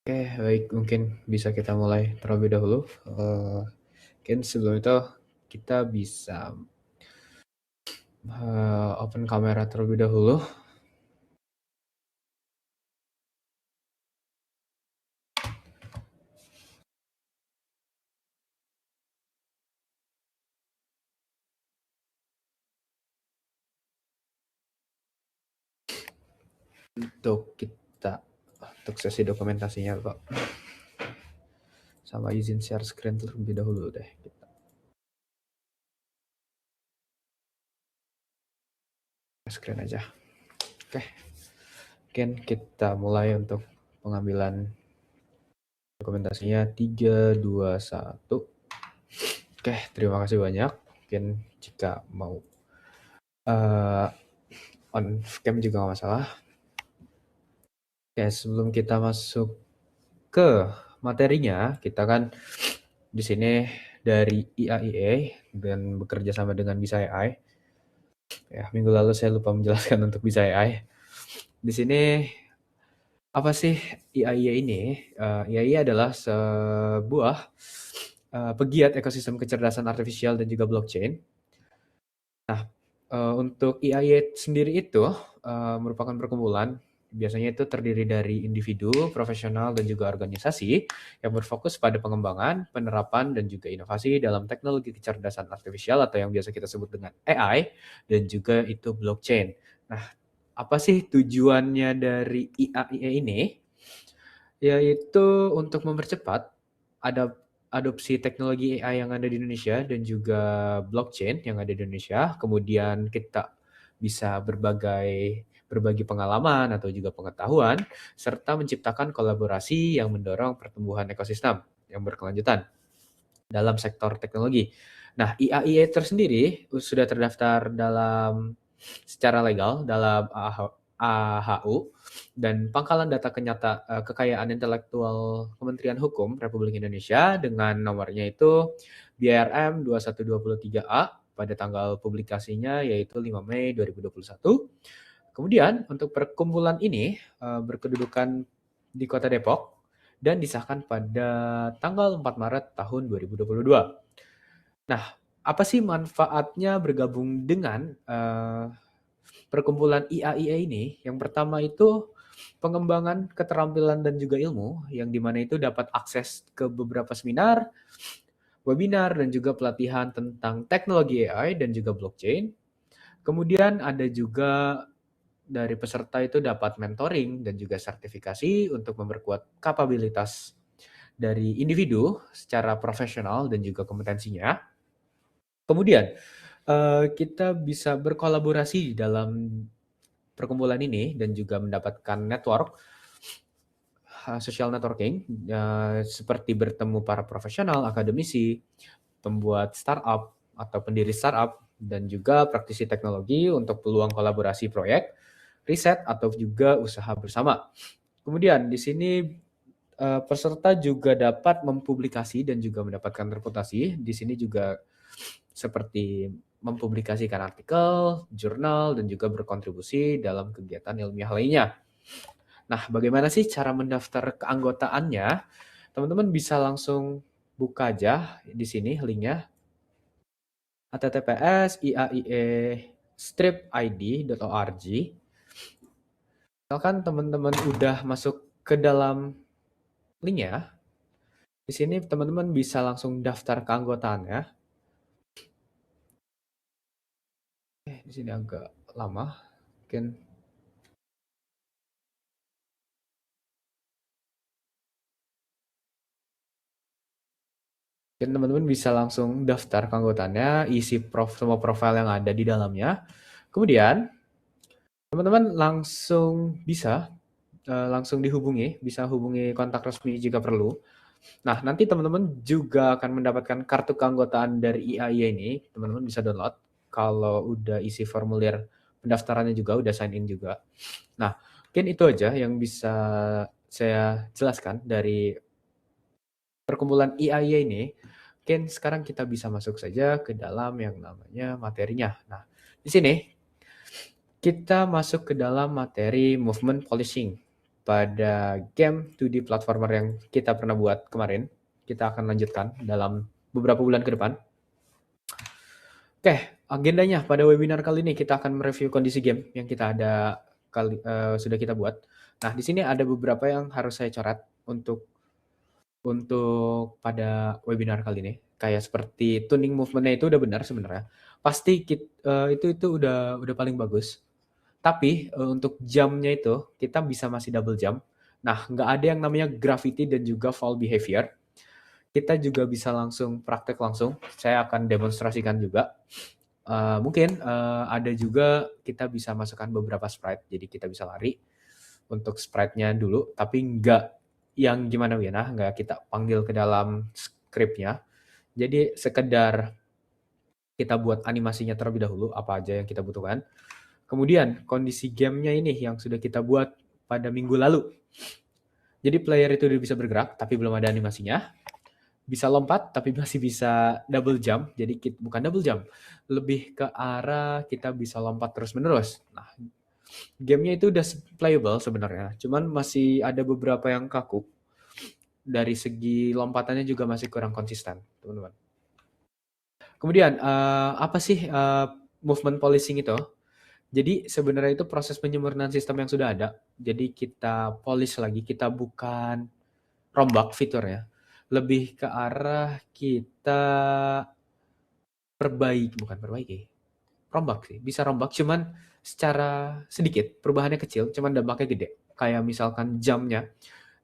Oke, baik, mungkin bisa kita mulai terlebih dahulu. Mungkin sebelum itu kita bisa open kamera terlebih dahulu. Untuk sesi dokumentasinya, Pak. Sama izin share screen terlebih dahulu deh. Screen aja. Oke. Mungkin kita mulai untuk pengambilan dokumentasinya 3, 2, 1. Oke, terima kasih banyak. Mungkin jika mau on cam juga nggak masalah. Oke, sebelum kita masuk ke materinya, kita kan di sini dari IAIA dan bekerja sama dengan Bisa AI. Ya, minggu lalu saya lupa menjelaskan untuk Bisa AI. Di sini apa sih IAIA ini? IAIA adalah sebuah pegiat ekosistem kecerdasan artifisial dan juga blockchain. Nah, untuk IAIA sendiri itu merupakan perkumpulan. Biasanya itu terdiri dari individu, profesional, dan juga organisasi yang berfokus pada pengembangan, penerapan, dan juga inovasi dalam teknologi kecerdasan artifisial atau yang biasa kita sebut dengan AI, dan juga itu blockchain. Nah, apa sih tujuannya dari IAIA ini? Yaitu untuk mempercepat adopsi teknologi AI yang ada di Indonesia dan juga blockchain yang ada di Indonesia. Kemudian kita bisa berbagi pengalaman atau juga pengetahuan, serta menciptakan kolaborasi yang mendorong pertumbuhan ekosistem yang berkelanjutan dalam sektor teknologi. Nah, IAIA tersendiri sudah terdaftar secara legal dalam AHU dan Pangkalan Data Kekayaan Intelektual Kementerian Hukum Republik Indonesia dengan nomornya itu BRM 2123A pada tanggal publikasinya yaitu 5 Mei 2021. Kemudian untuk perkumpulan ini berkedudukan di Kota Depok dan disahkan pada tanggal 4 Maret tahun 2022. Nah, apa sih manfaatnya bergabung dengan perkumpulan IAIA ini? Yang pertama itu pengembangan keterampilan dan juga ilmu, yang dimana itu dapat akses ke beberapa seminar, webinar, dan juga pelatihan tentang teknologi AI dan juga blockchain. Kemudian ada juga dari peserta itu dapat mentoring dan juga sertifikasi untuk memperkuat kapabilitas dari individu secara profesional dan juga kompetensinya. Kemudian kita bisa berkolaborasi dalam perkumpulan ini dan juga mendapatkan network social networking seperti bertemu para profesional, akademisi, pembuat startup atau pendiri startup dan juga praktisi teknologi untuk peluang kolaborasi proyek, riset atau juga usaha bersama. Kemudian di sini peserta juga dapat mempublikasi dan juga mendapatkan reputasi. Di sini juga seperti mempublikasikan artikel, jurnal, dan juga berkontribusi dalam kegiatan ilmiah lainnya. Nah, bagaimana sih cara mendaftar keanggotaannya? Teman-teman bisa langsung buka aja di sini linknya https://iaie-id.org. Misalkan teman-teman udah masuk ke dalam linknya, di sini teman-teman bisa langsung daftar keanggotaannya. Di sini agak lama, mungkin. Dan teman-teman bisa langsung daftar keanggotaannya, isi semua profil yang ada di dalamnya. Kemudian teman-teman langsung dihubungi, bisa hubungi kontak resmi jika perlu. Nah, nanti teman-teman juga akan mendapatkan kartu keanggotaan dari IAIA ini. Teman-teman bisa download kalau udah isi formulir pendaftarannya juga, udah sign in juga. Nah, mungkin itu aja yang bisa saya jelaskan dari perkumpulan IAIA ini. Mungkin sekarang kita bisa masuk saja ke dalam yang namanya materinya. Nah, di sini kita masuk ke dalam materi movement policing. pada game 2D platformer yang kita pernah buat kemarin. Kita akan lanjutkan dalam beberapa bulan ke depan. Oke, agendanya pada webinar kali ini kita akan mereview kondisi game yang kita sudah kita buat. Nah, di sini ada beberapa yang harus saya coret untuk pada webinar kali ini. Kayak seperti tuning movement-nya itu udah benar sebenarnya. Pasti itu udah paling bagus. Tapi untuk jamnya itu kita bisa masih double jump. Nah, nggak ada yang namanya gravity dan juga fall behavior. Kita juga bisa langsung praktek langsung. Saya akan demonstrasikan juga. Mungkin ada juga kita bisa masukkan beberapa sprite. Jadi kita bisa lari untuk sprite-nya dulu, tapi nggak yang gimana, nggak kita panggil ke dalam script-nya. Jadi sekedar kita buat animasinya terlebih dahulu, apa aja yang kita butuhkan. Kemudian kondisi gamenya ini yang sudah kita buat pada minggu lalu. Jadi player itu udah bisa bergerak, tapi belum ada animasinya. Bisa lompat, tapi masih bisa double jump. Jadi bukan double jump, lebih ke arah kita bisa lompat terus-menerus. Nah, gamenya itu udah playable sebenarnya, cuman masih ada beberapa yang kaku. Dari segi lompatannya juga masih kurang konsisten, teman-teman. Kemudian, apa sih movement polishing itu? Jadi sebenarnya itu proses penyempurnaan sistem yang sudah ada. Jadi kita polish lagi, kita bukan rombak fiturnya. Lebih ke arah kita bukan perbaiki. Rombak sih, bisa rombak cuman secara sedikit, perubahannya kecil, cuman dampaknya gede. Kayak misalkan jamnya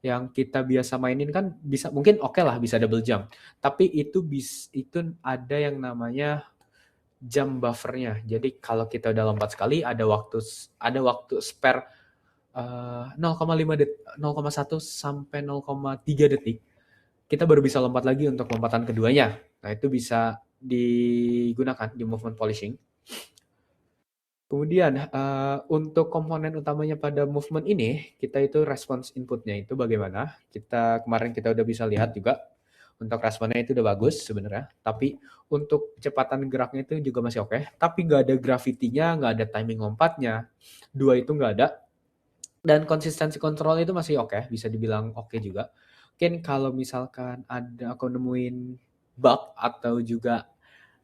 yang kita biasa mainin kan bisa mungkin oke lah bisa double jump. Tapi itu ada yang namanya jam buffernya. Jadi kalau kita udah lompat sekali ada waktu spare 0,1 sampai 0,3 detik. Kita baru bisa lompat lagi untuk lompatan keduanya. Nah, itu bisa digunakan di movement polishing. Kemudian untuk komponen utamanya pada movement ini, kita itu response inputnya itu bagaimana. Kemarin kita udah bisa lihat juga untuk responnya itu udah bagus sebenarnya. Tapi untuk kecepatan geraknya itu juga masih oke. Tapi nggak ada gravity-nya, nggak ada timing lompatnya. Dua itu nggak ada. Dan konsistensi kontrol itu masih oke, bisa dibilang oke juga. Mungkin kalau misalkan aku nemuin bug atau juga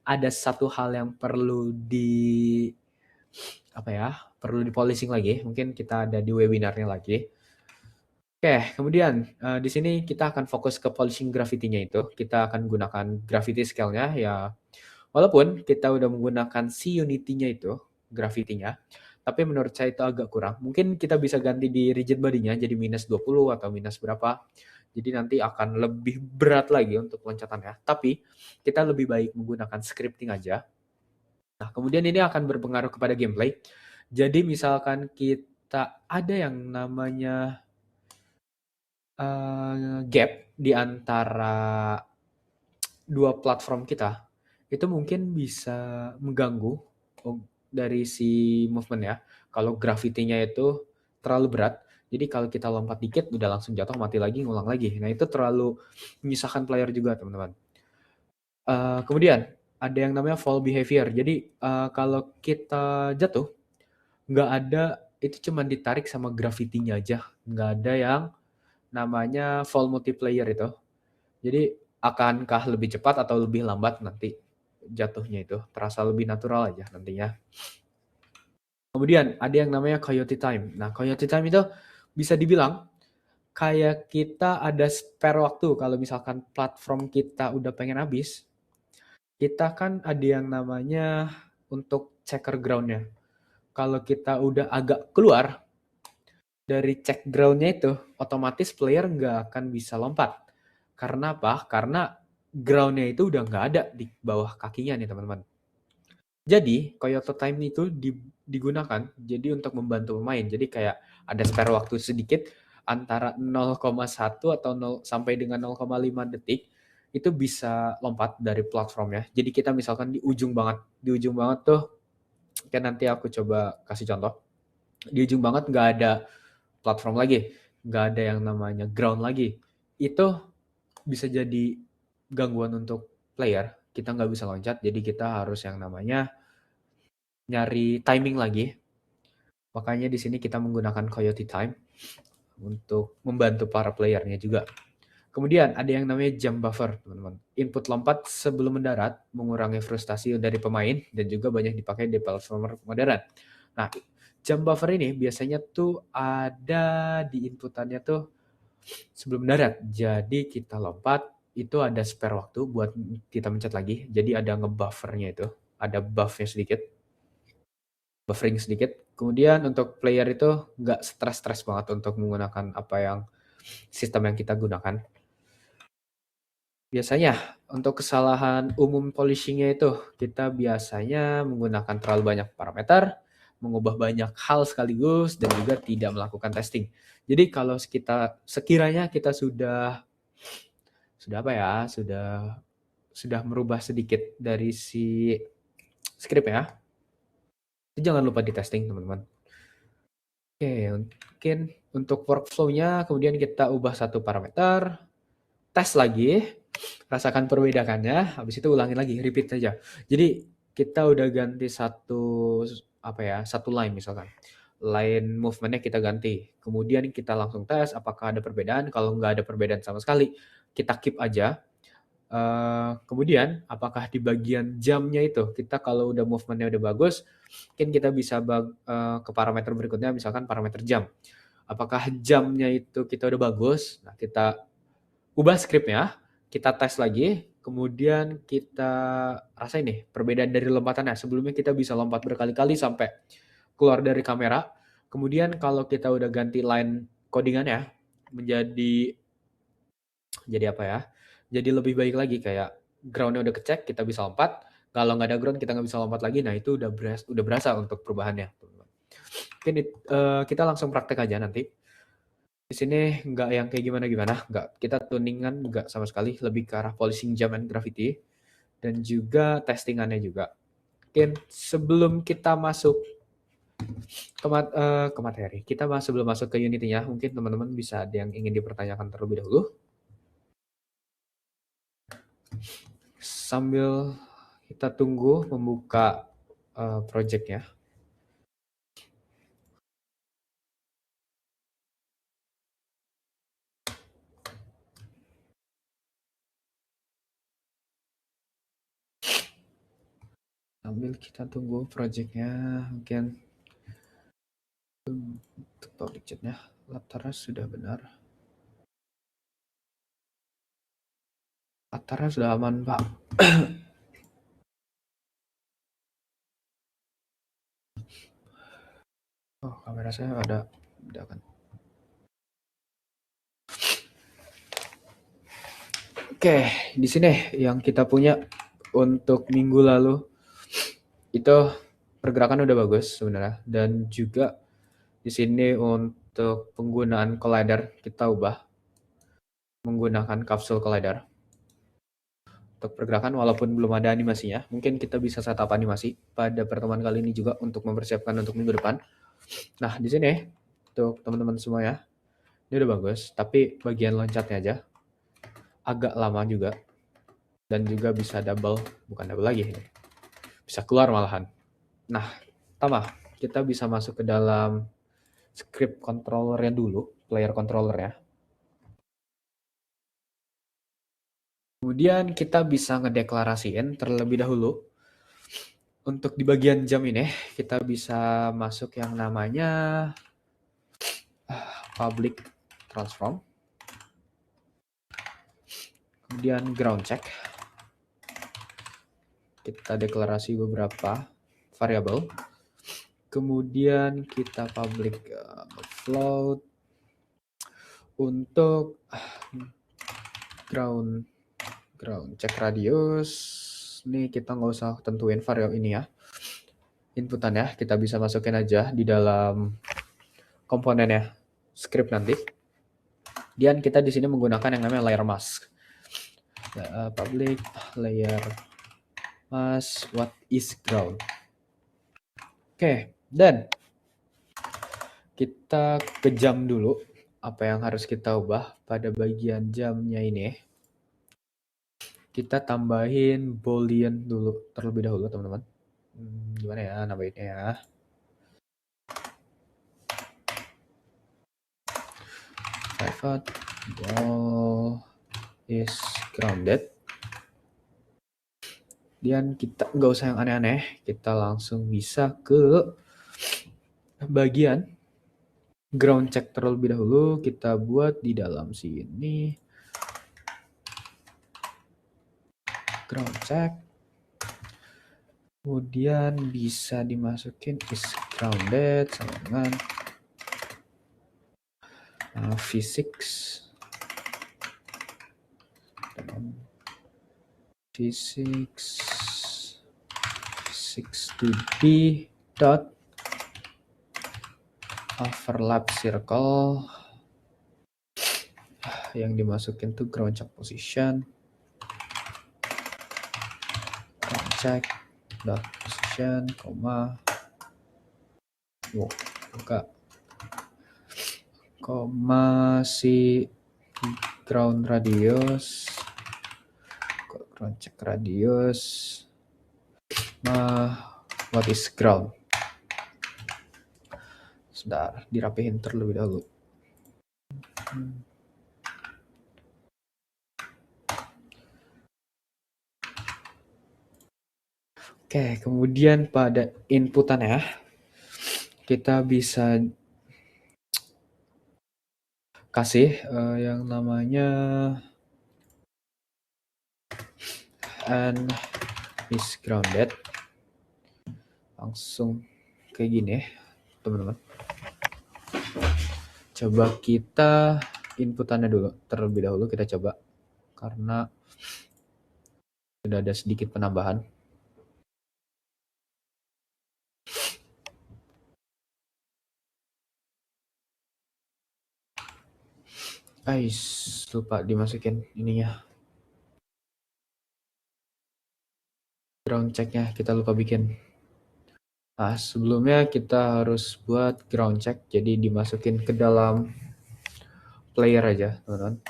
ada satu hal yang perlu perlu di polishing lagi. Mungkin kita ada di webinarnya lagi. Oke, kemudian di sini kita akan fokus ke polishing gravity-nya itu. Kita akan gunakan gravity scale-nya ya. Walaupun kita udah menggunakan C-unity-nya itu, gravity-nya, tapi menurut saya itu agak kurang. Mungkin kita bisa ganti di rigid body-nya jadi minus 20 atau minus berapa. Jadi nanti akan lebih berat lagi untuk loncatannya. Tapi kita lebih baik menggunakan scripting aja. Nah, kemudian ini akan berpengaruh kepada gameplay. Jadi misalkan kita ada yang namanya gap di antara dua platform kita, itu mungkin bisa mengganggu dari si movement ya. Kalau gravity-nya itu terlalu berat, jadi kalau kita lompat dikit udah langsung jatuh, mati lagi, ngulang lagi. Nah, itu terlalu menyusahkan player juga, teman-teman. Kemudian ada yang namanya fall behavior. Jadi kalau kita jatuh, nggak ada, itu cuma ditarik sama gravity-nya aja. Nggak ada yang namanya fall multiplayer itu. Jadi akankah lebih cepat atau lebih lambat nanti jatuhnya itu. Terasa lebih natural aja nantinya. Kemudian ada yang namanya coyote time. Nah, coyote time itu bisa dibilang kayak kita ada spare waktu. Kalau misalkan platform kita udah pengen habis, kita kan ada yang namanya untuk checker ground-nya. Kalau kita udah agak keluar dari check ground-nya itu, otomatis player nggak akan bisa lompat. Karena apa? Karena ground-nya itu udah nggak ada di bawah kakinya nih, teman-teman. Jadi, Coyote Time itu digunakan jadi untuk membantu pemain. Jadi kayak ada spare waktu sedikit antara 0,1 atau 0 sampai dengan 0,5 detik itu bisa lompat dari platformnya. Jadi kita misalkan di ujung banget tuh, kan nanti aku coba kasih contoh. Di ujung banget nggak ada platform lagi, nggak ada yang namanya ground lagi. Itu bisa jadi gangguan untuk player. Kita nggak bisa loncat, jadi kita harus yang namanya nyari timing lagi. Makanya di sini kita menggunakan Coyote Time. untuk membantu para playernya juga. Kemudian ada yang namanya jump buffer, teman-teman. Input lompat sebelum mendarat mengurangi frustasi dari pemain dan juga banyak dipakai di platformer modern. Nah, jump buffer ini biasanya tuh ada di inputannya tuh sebelum mendarat. Jadi kita lompat, itu ada spare waktu buat kita mencet lagi. Jadi ada ngebuffernya itu, ada buffnya sedikit, buffering sedikit. Kemudian untuk player itu nggak stres-stres banget untuk menggunakan apa yang sistem yang kita gunakan. Biasanya untuk kesalahan umum polishingnya itu kita biasanya menggunakan terlalu banyak parameter, mengubah banyak hal sekaligus dan juga tidak melakukan testing. Jadi kalau kita sekiranya kita sudah apa ya, sudah merubah sedikit dari si script ya, itu jangan lupa di testing teman-teman. Oke, mungkin untuk workflow-nya kemudian kita ubah satu parameter, tes lagi, rasakan perbedaannya, habis itu ulangin lagi, repeat saja. Jadi kita udah ganti satu line misalkan. Line movementnya kita ganti. Kemudian kita langsung tes apakah ada perbedaan. Kalau nggak ada perbedaan sama sekali, kita keep aja. Kemudian apakah di bagian jamnya itu kita kalau udah movementnya udah bagus, mungkin kita bisa ke parameter berikutnya, misalkan parameter jam. Apakah jamnya itu kita udah bagus? Nah, kita ubah scriptnya, kita tes lagi, kemudian kita rasain nih perbedaan dari lompatannya. Sebelumnya kita bisa lompat berkali-kali sampai keluar dari kamera. Kemudian kalau kita udah ganti line codingannya menjadi apa ya? Jadi lebih baik lagi kayak groundnya udah kecek, kita bisa lompat. Kalau nggak ada ground kita nggak bisa lompat lagi. Nah itu udah berasa untuk perubahannya. Mungkin kita langsung praktek aja nanti. Di sini nggak yang kayak gimana-gimana, nggak. Kita tuningan nggak sama sekali, lebih ke arah polishing jam and gravity, dan juga testingannya juga. Mungkin sebelum kita masuk ke materi, kita sebelum masuk ke Unity-nya, mungkin teman-teman bisa ada yang ingin dipertanyakan terlebih dahulu. Sambil kita tunggu membuka project-nya. Sambil kita tunggu project-nya, mungkin untuk public chat-nya, Laptara sudah benar. Laptara sudah aman, Pak. Oh, kamera saya ada kan. Oke, di sini yang kita punya untuk minggu lalu itu pergerakan udah bagus sebenarnya, dan juga di sini untuk penggunaan collider kita ubah menggunakan capsule collider. Untuk pergerakan walaupun belum ada animasinya, mungkin kita bisa setup animasi pada pertemuan kali ini juga untuk mempersiapkan untuk minggu depan. Nah, di sini untuk teman-teman semua ya, ini udah bagus, tapi bagian loncatnya aja agak lama juga, dan juga bisa bukan double lagi ini, bisa keluar malahan. Nah, pertama kita bisa masuk ke dalam script controllernya dulu, player controllernya. Kemudian kita bisa ngedeklarasiin terlebih dahulu. Untuk di bagian jam ini kita bisa masuk yang namanya public transform. Kemudian ground check. Kita deklarasi beberapa variabel. Kemudian kita public float untuk ground check radius. Ini kita nggak usah tentuin variabel ini ya. Inputannya kita bisa masukin aja di dalam komponennya script nanti. Dan kita di sini menggunakan yang namanya layer mask. Public layer mask what is ground. Oke, dan kita ke jam dulu. Apa yang harus kita ubah pada bagian jamnya ini? Kita tambahin boolean dulu terlebih dahulu, teman-teman. Gimana ya nambahinnya ya? private ball is grounded. Dan kita nggak usah yang aneh-aneh, kita langsung bisa ke bagian ground check terlebih dahulu. Kita buat di dalam sini ground check, kemudian bisa dimasukin is grounded sama dengan physics to be dot overlap circle, yang dimasukin tuh ground check position, ground check dot position, koma si ground radius, ground check radius, what is ground. Sudah dirapihin terlebih dahulu. Oke, kemudian pada inputannya kita bisa kasih yang namanya and is grounded. Langsung kayak gini, teman-teman. Coba kita inputannya dulu, terlebih dahulu kita coba, karena sudah ada sedikit penambahan. Lupa dimasukin ininya. Ground check-nya kita lupa bikin. Nah, sebelumnya kita harus buat ground check, jadi dimasukin ke dalam player aja, teman-teman.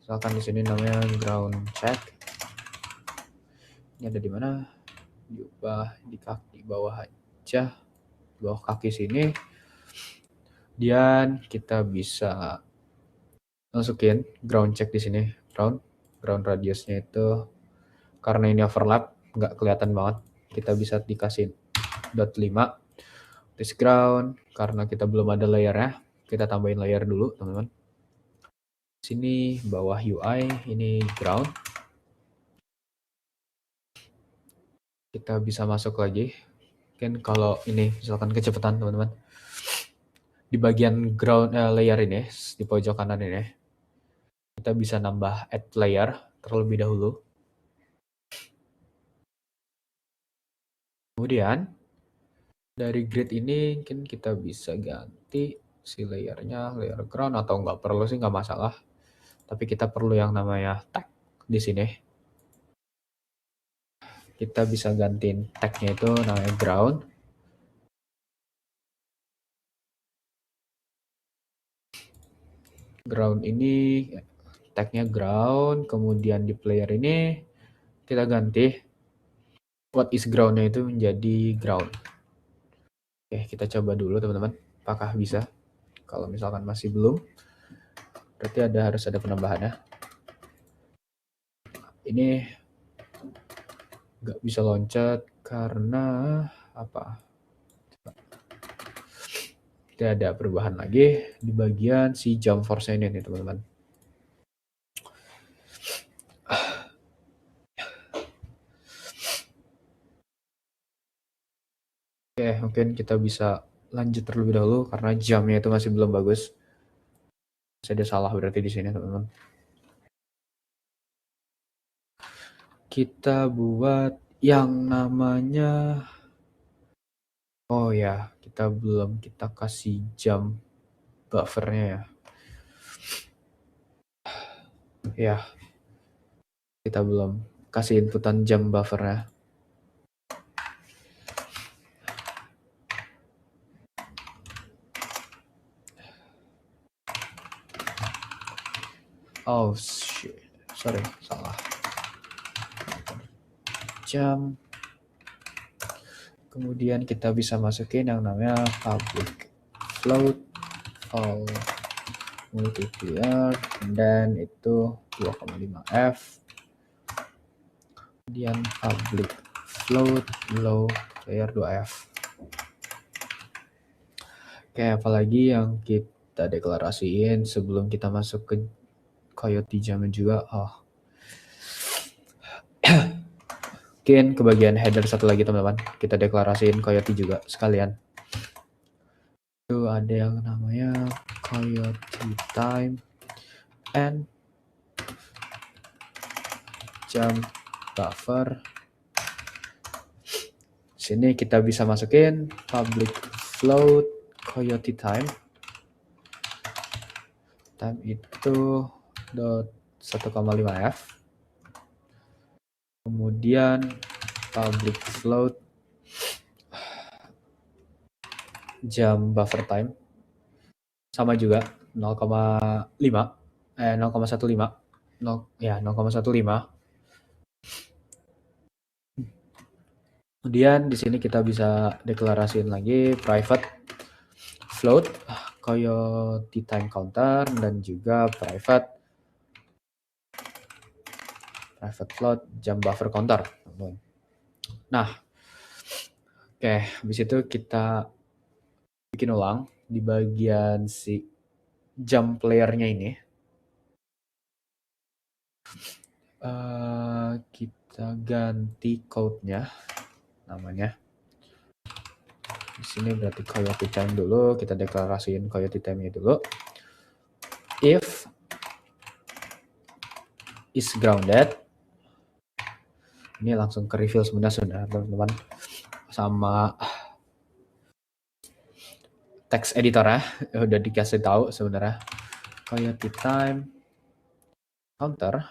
Misalkan di sini namanya ground check. Ini ada di mana? Diubah di kaki bawah aja, bawah kaki sini. Dan kita bisa masukin ground check di sini, ground radiusnya itu, karena ini overlap nggak kelihatan banget, kita bisa dikasih dot 5 this ground, karena kita belum ada layernya, kita tambahin layer dulu, teman-teman. Sini bawah UI ini ground, kita bisa masuk lagi. Kan kalau ini misalkan kecepatan, teman-teman, di bagian ground layer ini di pojok kanan ini, kita bisa nambah add layer terlebih dahulu. Kemudian dari grid ini mungkin kita bisa ganti si layernya, layer ground, atau nggak perlu sih, nggak masalah. Tapi kita perlu yang namanya tag di sini. Kita bisa gantiin tagnya itu namanya ground. Ground ini tagnya ground, kemudian di player ini kita ganti what is ground-nya itu menjadi ground. Oke, kita coba dulu, teman-teman, apakah bisa. Kalau misalkan masih belum, berarti harus ada penambahannya. Ini nggak bisa loncat karena apa? Tidak ada perubahan lagi di bagian si jump force ini nih, teman-teman. Oke, mungkin kita bisa lanjut terlebih dahulu karena jamnya itu masih belum bagus. Masih ada salah berarti di sini, teman-teman. Kita buat yang namanya, oh ya, kita kasih jam buffernya ya. Ya, kita belum kasih inputan jam buffernya. Oh shit, sorry, salah. Jam. Kemudian kita bisa masukin yang namanya public float all multiplier, dan itu 2,5F. Kemudian public float low layer 2F. Oke, apalagi yang kita deklarasiin sebelum kita masuk ke Coyote Jam juga. Mungkin ke bagian header satu lagi teman-teman. Kita deklarasiin Coyote juga sekalian. Itu ada yang namanya Coyote time and jam buffer. Sini kita bisa masukin public float Coyote time. Time itu .1,5F. Kemudian public float jam buffer time sama juga 0,15. Kemudian di sini kita bisa deklarasiin lagi private float Coyote time counter dan juga private float jam buffer counter. Nah, oke, habis itu kita bikin ulang di bagian si jam playernya ini. Kita ganti code-nya namanya. Di sini berarti Coyote time dulu, kita deklarasiin Coyote time-nya dulu. If is grounded. Ini langsung ke reveal sebenarnya teman-teman, sama text editor ya, udah dikasih tahu sebenarnya. Coyote time counter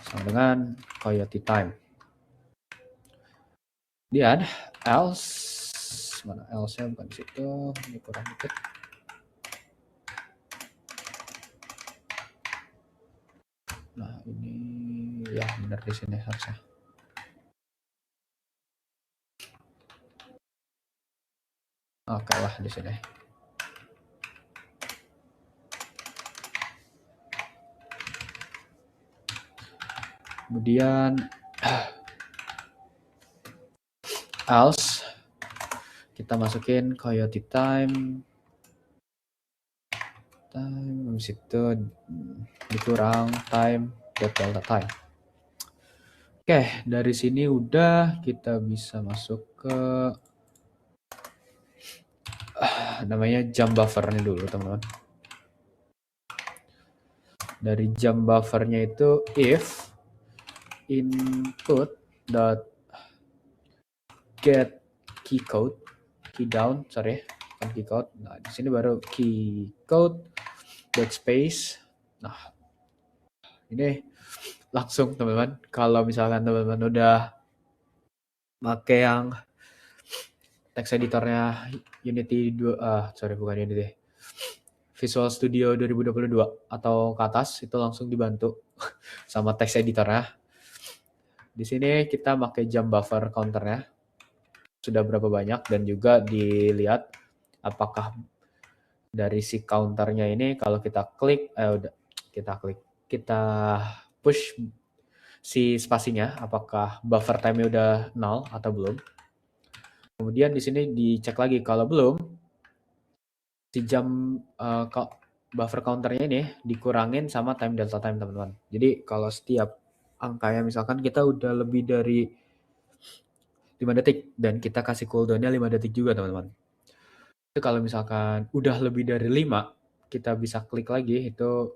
sama dengan Coyote time. Kemudian else, mana else-nya, bukan di situ, ini kurang dikit. Nah ini ya benar di sini harusnya. Oke lah di sini. Kemudian else kita masukin Coyote time habis itu dikurang time delta time. Oke, dari sini udah kita bisa masuk ke namanya jam buffernya dulu teman-teman. Dari jam buffernya itu if input dot get key code, key down, sorry, bukan key code. Nah di sini baru key code dot space. Nah ini langsung teman-teman, kalau misalkan teman-teman udah pakai yang text editornya Unity 2, bukan Unity, Visual Studio 2022 atau ke atas, itu langsung dibantu sama text editornya. Di sini kita pakai jam buffer counternya sudah berapa banyak, dan juga dilihat apakah dari si counternya ini kalau kita klik, kita push si spasinya, apakah buffer time-nya udah 0 atau belum. Kemudian di sini dicek lagi, kalau belum, si jam buffer counternya ini dikurangin sama time delta time teman-teman. Jadi kalau setiap angkanya misalkan kita udah lebih dari 5 detik dan kita kasih cooldown-nya 5 detik juga teman-teman. Itu kalau misalkan udah lebih dari 5, kita bisa klik lagi, itu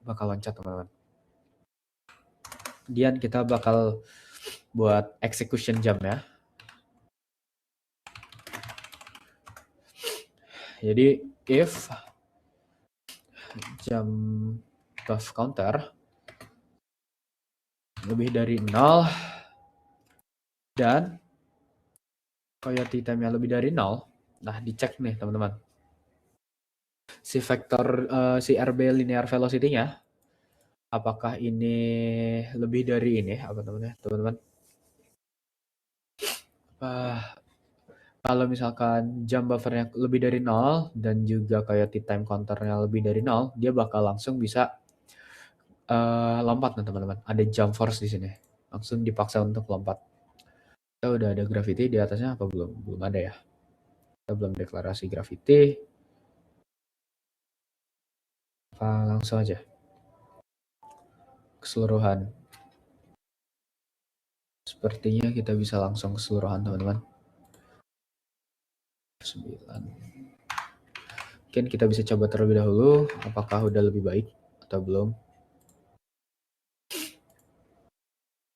bakal loncat teman-teman. Kemudian kita bakal buat execution jam ya. Jadi if jam buff counter lebih dari 0 dan Coyote time-nya lebih dari 0, nah dicek nih teman-teman. Si vektor si RB linear velocity-nya, apakah ini lebih dari ini apa namanya teman-teman? kalau misalkan jam buffernya lebih dari 0 dan juga coyote time counternya lebih dari 0, dia bakal langsung bisa lompat nih teman-teman. Ada jump force di sini. Langsung dipaksa untuk lompat. Kita udah ada gravity di atasnya apa belum? Belum ada ya. Kita belum deklarasi gravity. Langsung aja. Keseluruhan. Sepertinya kita bisa langsung keseluruhan teman-teman. 9. Mungkin kita bisa coba terlebih dahulu. Apakah udah lebih baik atau belum.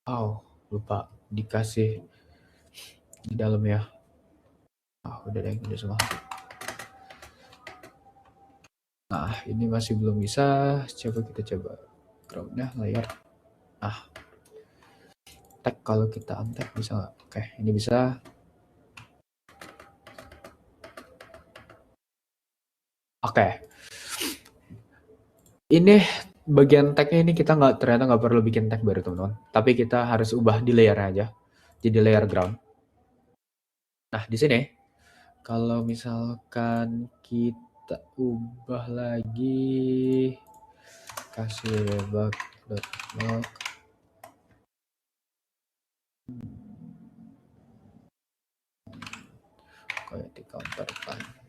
Oh, lupa dikasih di dalam ya. Udah deh, udah semua. Nah, ini masih belum bisa. Coba kita coba groundnya layar. Tag kalau kita untag bisa nggak? Oke, ini bisa. Oke. Ini bagian tagnya ini kita ternyata nggak perlu bikin tag baru teman-teman. Tapi kita harus ubah di layarnya aja. Jadi layer ground. Nah, di sini kalau misalkan kita ubah lagi kasih debug.log coyote counter time.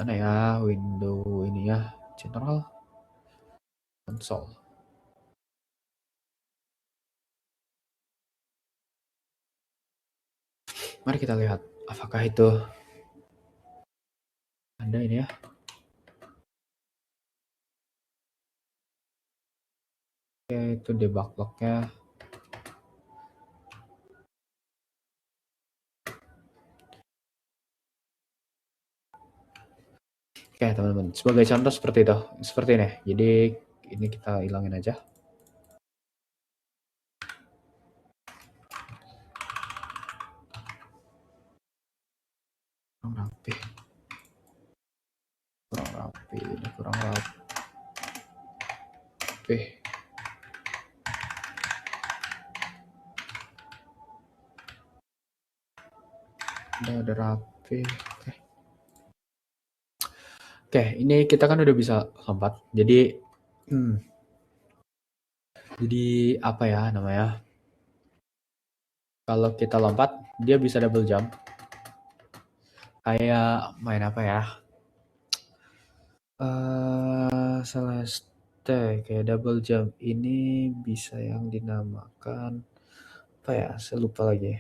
Mana ya window ini ya, general console. Mari kita lihat apakah itu ada ini ya. Oke, itu debug lognya. Oke teman-teman, sebagai contoh seperti itu, seperti ini. Jadi ini kita hilangin aja. Kurang rapi, ini kurang rapi. Udah rapi. Oke, ini kita kan udah bisa lompat. Jadi apa ya namanya? Kalau kita lompat, dia bisa double jump. Kayak main apa ya? Celeste kayak double jump ini bisa yang dinamakan apa ya? Saya lupa lagi.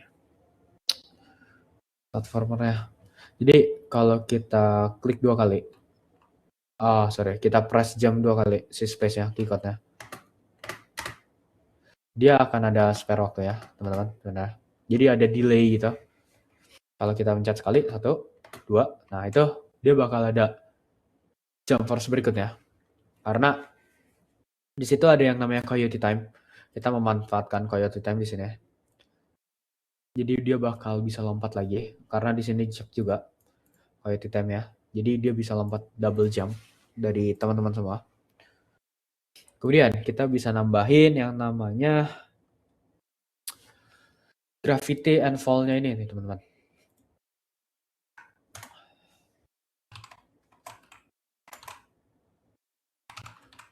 Platformernya. Jadi kalau kita klik 2 kali. Kita press jump 2 kali si space-nya, keycode-nya. Dia akan ada spare waktu ya, teman-teman. Benar. Jadi ada delay gitu. Kalau kita pencet sekali, 1, 2, nah itu dia bakal ada jump force berikutnya. Karena di situ ada yang namanya coyote time. Kita memanfaatkan coyote time di sini. Jadi dia bakal bisa lompat lagi karena di sini cek juga coyote time ya. Jadi dia bisa lompat double jump dari teman-teman semua. Kemudian kita bisa nambahin yang namanya gravity and fall-nya ini nih teman-teman.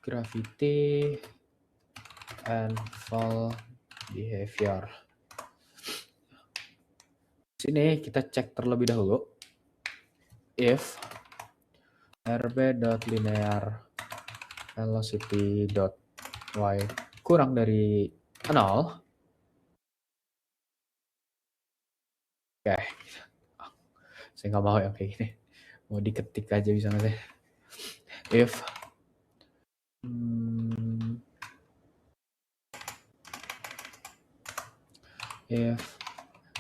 Gravity and fall behavior. Sini kita cek terlebih dahulu if rb.linear velocity.y kurang dari 0. Oke. Saya nggak mau yang kayak gini. Mau diketik aja bisa nggak sih? If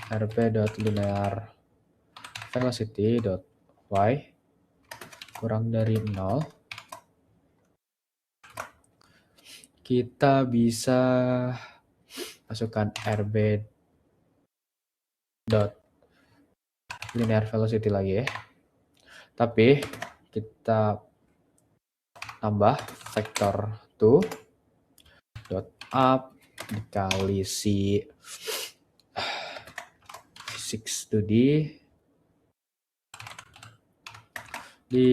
rp.linear velocity.y kurang dari 0, kita bisa masukkan rb.linear velocity lagi ya. Tapi kita tambah vector 2 dot up dikali si physics2d di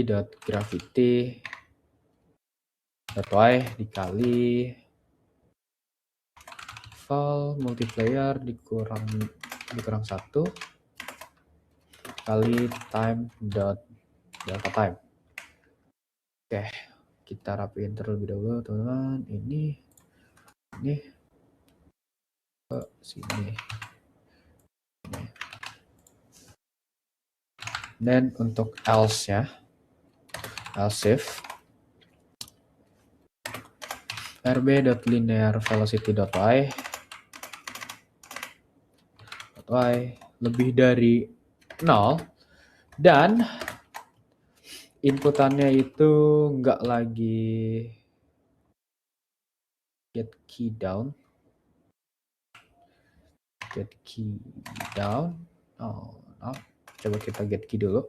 .gravity .y dikali val multiplier dikurang 1 kali time dot delta time. Oke, kita rapiin terlebih dahulu teman-teman. Ini ke sini. Dan untuk else ya, else if rb.linearVelocity.y lebih dari 0 dan inputannya itu nggak lagi get key down. Oh no, coba kita get key dulu.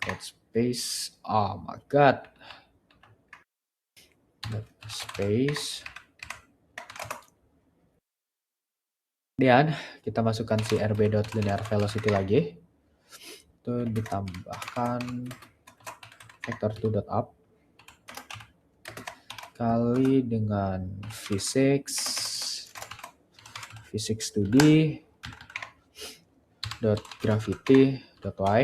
Get space. Oh my god. Get space. Kemudian kita masukkan si rb.linearVelocity lagi. Itu ditambahkan vector 2.up kali dengan physics2d .gravity.y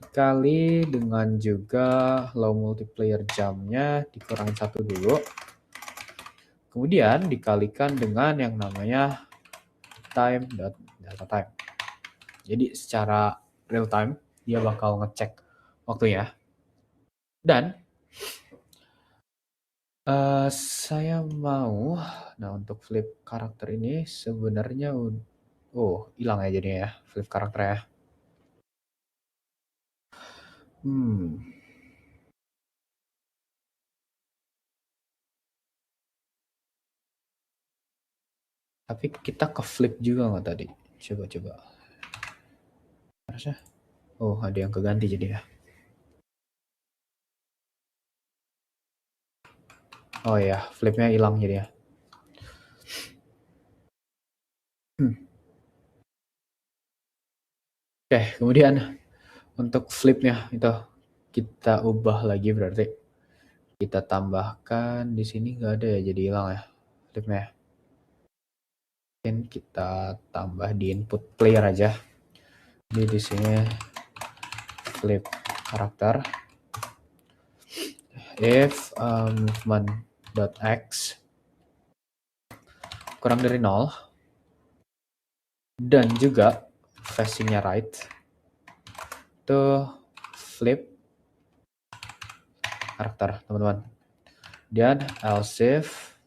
dikali dengan juga low multiplier jamnya dikurangin 1 dulu. Kemudian dikalikan dengan yang namanya time.delta time. Jadi secara real time dia bakal ngecek waktunya. Dan saya mau, nah untuk flip karakter ini sebenarnya hilang ya jadinya ya flip karakternya. Tapi kita ke flip juga nggak tadi? Coba. Harusnya. Oh, ada yang keganti jadi ya. Oh ya, flipnya hilang jadi ya. Oke, kemudian untuk flipnya itu kita ubah lagi berarti. Kita tambahkan di sini nggak ada ya, jadi hilang ya flipnya. Mungkin kita tambah di input player aja. Jadi di sini flip karakter if movement.x kurang dari 0 dan juga facingnya right itu flip karakter teman-teman. Dan else if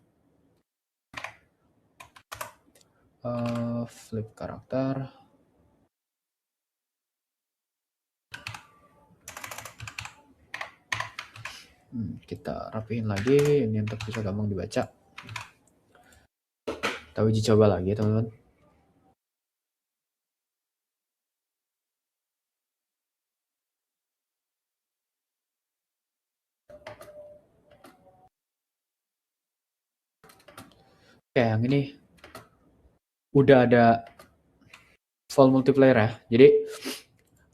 flip karakter kita rapiin lagi ini untuk bisa gampang dibaca. Kita uji coba lagi teman-teman. Oke, yang ini udah ada full multiplayer ya. Jadi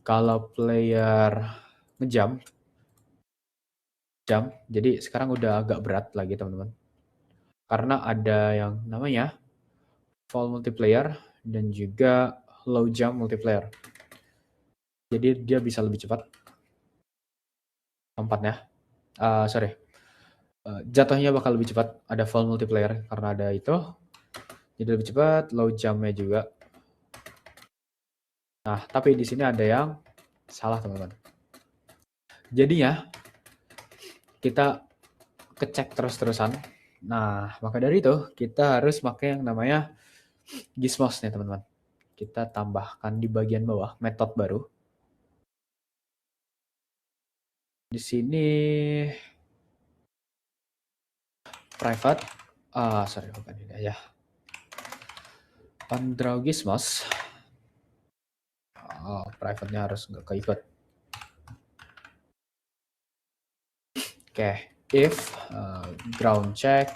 kalau player ngejump, jadi sekarang udah agak berat lagi teman-teman. Karena ada yang namanya full multiplayer dan juga low jump multiplayer. Jadi dia bisa lebih cepat lompatnya. Jatuhnya bakal lebih cepat. Ada full multiplayer karena ada itu. Jadi lebih cepat, low jumpnya juga. Nah, tapi di sini ada yang salah teman-teman. Jadinya kita kecek terus-terusan. Nah, maka dari itu kita harus pakai yang namanya Gizmos nih teman-teman. Kita tambahkan di bagian bawah metode baru. Di sini private, bukan ini aja. Undraw Gizmos. Private-nya harus nggak keikut. Oke, if ground check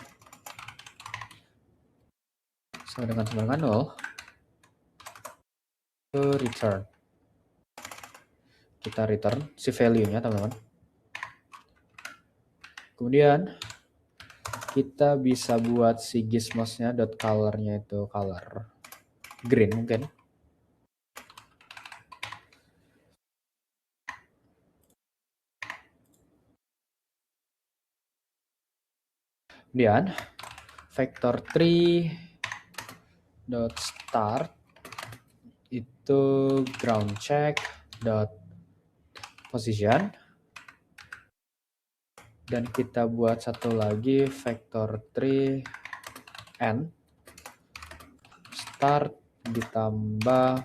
sama dengan 0 ke return. Kita return si value-nya, teman-teman. Kemudian kita bisa buat si gizmos-nya .color-nya itu color green mungkin. Kemudian vector3.start itu ground check .position, dan kita buat satu lagi vector3 end start ditambah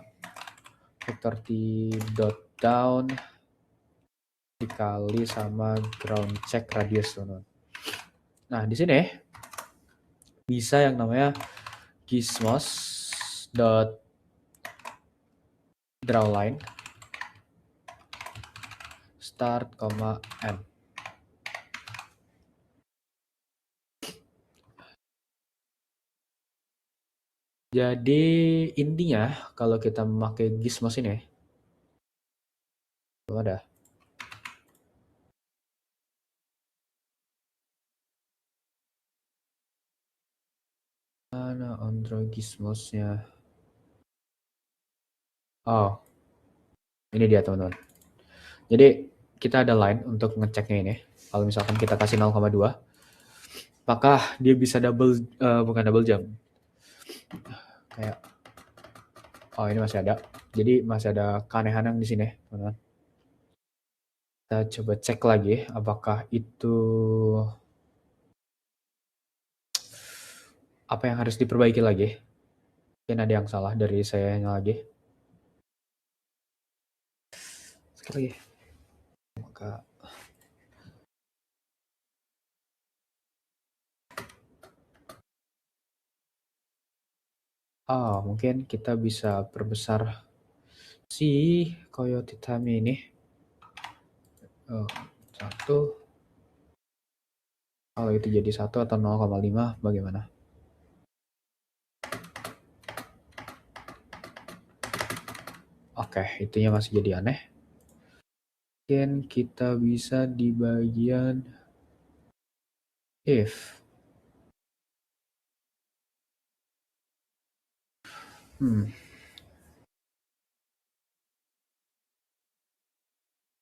vector3.down dikali sama ground check radius, teman-teman. Nah, di sini bisa yang namanya gizmos.drawLine start, end. Jadi intinya kalau kita memakai gizmos ini, belum ada. Mana Android gizmosnya? Oh, ini dia, teman-teman. Jadi kita ada line untuk ngeceknya ini. Kalau misalkan kita kasih 0,2, apakah dia bisa bukan double jump? Kayak, oh ini masih ada. Jadi masih ada keanehan di sini, teman-teman. Kita coba cek lagi apakah itu apa yang harus diperbaiki lagi. Mungkin ada yang salah dari saya lagi. Sekali lagi. Maka mungkin kita bisa perbesar si Coyote Tami ini. 1. Kalau itu jadi 1 atau 0,5 bagaimana? Oke, itunya masih jadi aneh. Mungkin kita bisa di bagian if.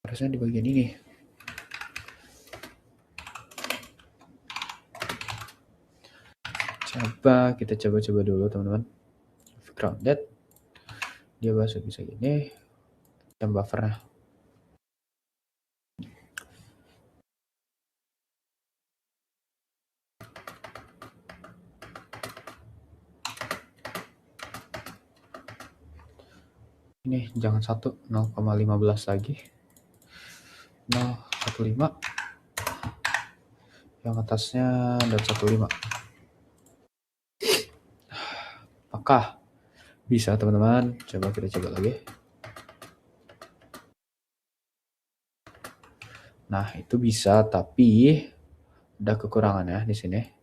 Harusnya di bagian ini. Kita coba dulu, teman-teman. Grounded. Dia masuk bisa gini. Dan buffernya. Ini jangan 1, 0,15 lagi. 0,15. Yang atasnya dan 1,5. Apakah bisa, teman-teman? Coba kita coba lagi. Nah, itu bisa, tapi ada kekurangannya di sini.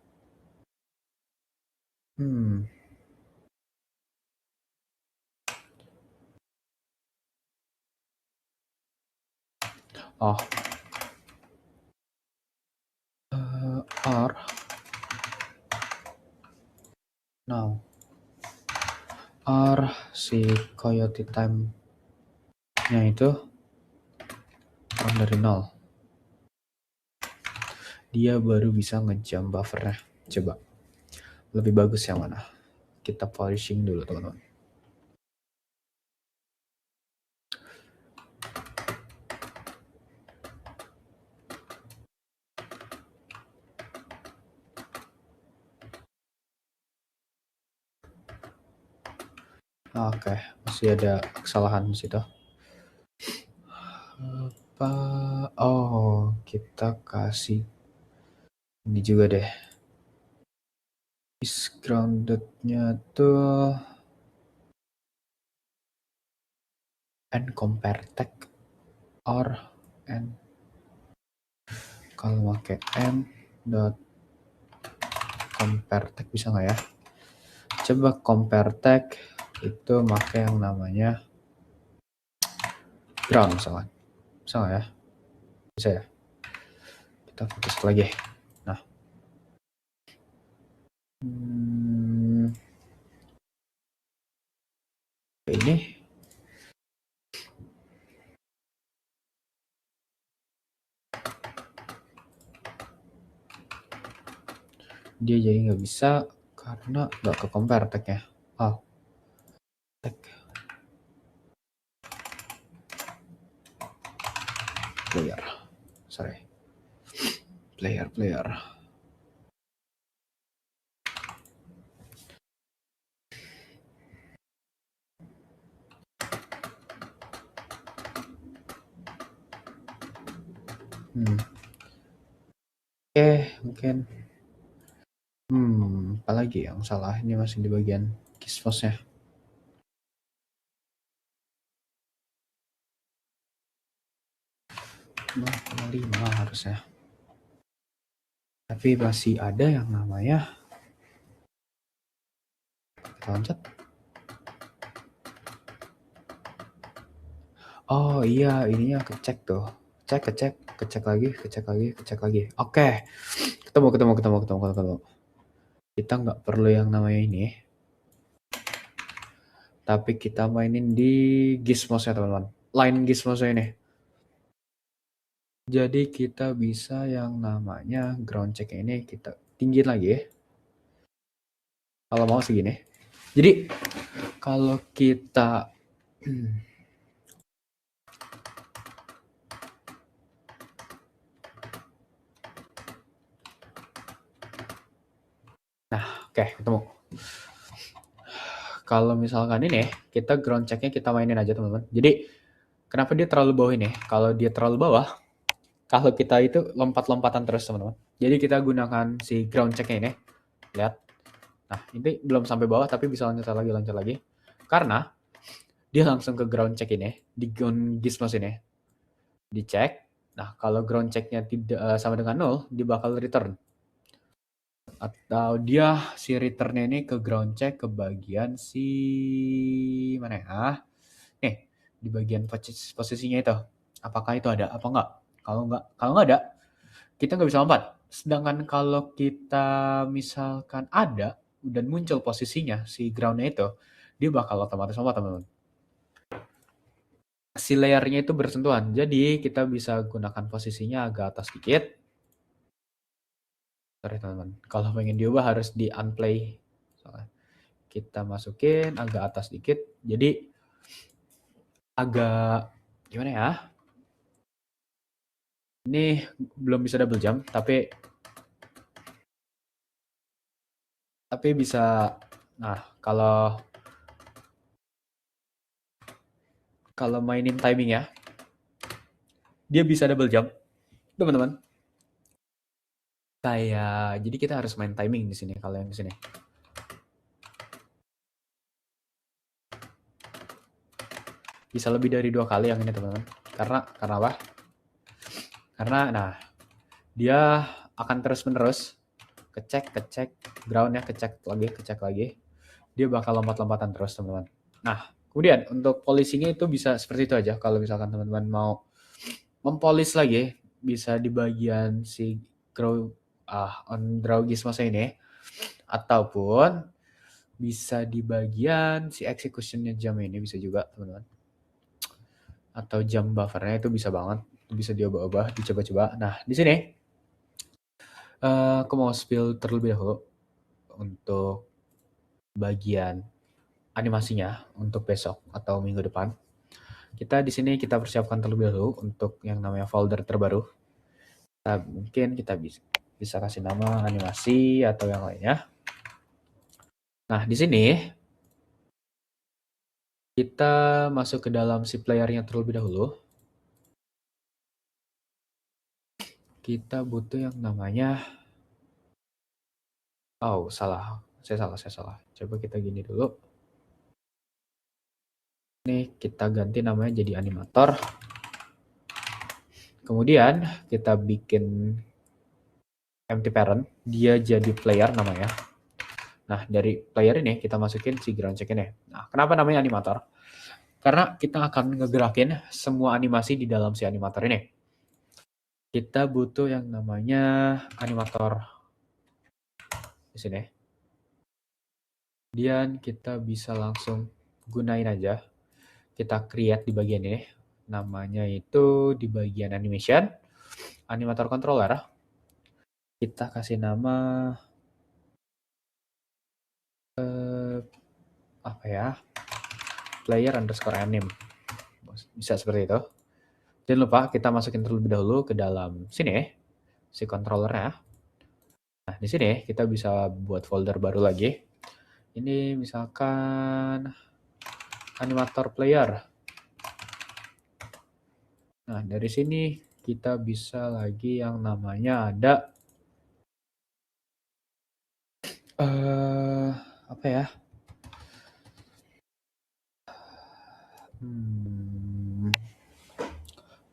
R now R si Coyote time-nya itu kurang dari 0. Dia baru bisa ngejam buffernya. Coba lebih bagus yang mana? Kita polishing dulu, teman-teman. Oke, masih ada kesalahan di situ. Kita kasih ini juga deh. Is grounded-nya tuh and compare tag or and kalau pakai n dot compare tag bisa nggak ya? Coba compare tag itu pakai yang namanya ground misalkan. Bisa nggak ya? Bisa ya? Kita fokus lagi. Nah. Ini. Dia jadi nggak bisa karena nggak ke compare tag-nya. Oh. Tag. Player. Sorry. Player. Oke, mungkin. Apalagi yang salah? Ini masih di bagian Gizmos-nya. Lima harusnya. Tapi masih ada yang namanya. Kita loncat. Oh iya, ininya kecek tuh. Kecek lagi. Oke. Ketemu. Kita nggak perlu yang namanya ini. Tapi kita mainin di Gizmos-nya teman-teman. Line Gizmos-nya ini. Jadi kita bisa yang namanya ground check ini kita tinggiin lagi ya. Kalau mau segini. Jadi kalau kita oke, ketemu. Kalau misalkan ini kita ground check-nya kita mainin aja teman-teman. Jadi kenapa dia terlalu bawah ini? Kalau dia terlalu bawah, kalau kita itu lompat-lompatan terus teman-teman. Jadi kita gunakan si ground check-nya ini. Lihat. Nah, ini belum sampai bawah tapi bisa loncat lagi. Karena dia langsung ke ground check ini, di Gizmos ini. Dicek. Nah, kalau ground check-nya tidak sama dengan 0, dia bakal return. Atau dia si return-nya ini ke ground check ke bagian si mana ya? Nih, di bagian posisinya itu. Apakah itu ada apa enggak? Kalau enggak ada, kita nggak bisa lompat. Sedangkan kalau kita misalkan ada dan muncul posisinya si ground-nya itu, dia bakal otomatis lompat teman-teman. Si layernya itu bersentuhan. Jadi kita bisa gunakan posisinya agak atas sedikit. Sorry teman-teman. Kalau pengen diubah harus di unplay. Kita masukin agak atas sedikit. Jadi agak gimana ya? Ini belum bisa double jump, tapi bisa. Nah, kalau mainin timing ya, dia bisa double jump, teman-teman. Kayak jadi kita harus main timing di sini kalau yang di sini. Bisa lebih dari 2 kali yang ini teman-teman. Karena apa? Karena nah dia akan terus-menerus kecek groundnya, kecek lagi. Dia bakal lompat-lompatan terus teman-teman. Nah, kemudian untuk polishingnya itu bisa seperti itu aja. Kalau misalkan teman-teman mau mempolish lagi, bisa di bagian si on draw Gizmos ini, ataupun bisa di bagian si executionnya jam ini bisa juga teman-teman. Atau jam buffernya itu bisa banget, bisa diubah-ubah, dicoba-coba. Nah di sini aku mau spill terlebih dahulu untuk bagian animasinya untuk besok atau minggu depan. Kita di sini kita persiapkan terlebih dahulu untuk yang namanya folder terbaru. Mungkin kita bisa kasih nama animasi atau yang lainnya. Nah di sini kita masuk ke dalam si playernya terlebih dahulu. Kita butuh yang namanya salah. Saya salah. Coba kita gini dulu. Ini kita ganti namanya jadi animator. Kemudian kita bikin empty parent, dia jadi player namanya. Nah, dari player ini kita masukin si ground check ini. Nah, kenapa namanya animator? Karena kita akan ngegerakin semua animasi di dalam si animator ini. Kita butuh yang namanya animator di sini. Kemudian kita bisa langsung gunain aja. Kita create di bagian ini. Namanya itu di bagian animation, animator controller. Kita kasih nama apa ya? Player underscore anim. Bisa seperti itu. Jangan lupa kita masukin terlebih dahulu ke dalam sini si controllernya. Nah, di sini kita bisa buat folder baru lagi. Ini misalkan animator player. Nah, dari sini kita bisa lagi yang namanya ada apa ya?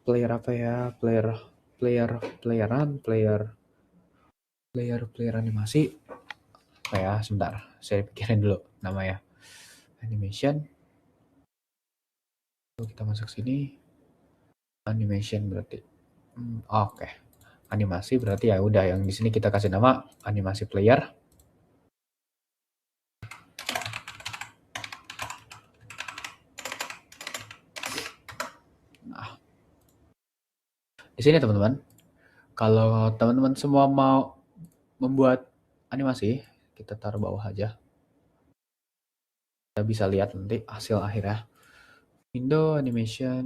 Player apa ya? Player animasi. Apa ya? Sebentar, saya pikirin dulu namanya. Animation. Kita masuk sini. Animation berarti. Oke. Animasi berarti ya udah yang di sini kita kasih nama animasi player. Nah, di sini teman-teman, kalau teman-teman semua mau membuat animasi, kita taruh bawah aja. Kita bisa lihat nanti hasil akhirnya. Window animation.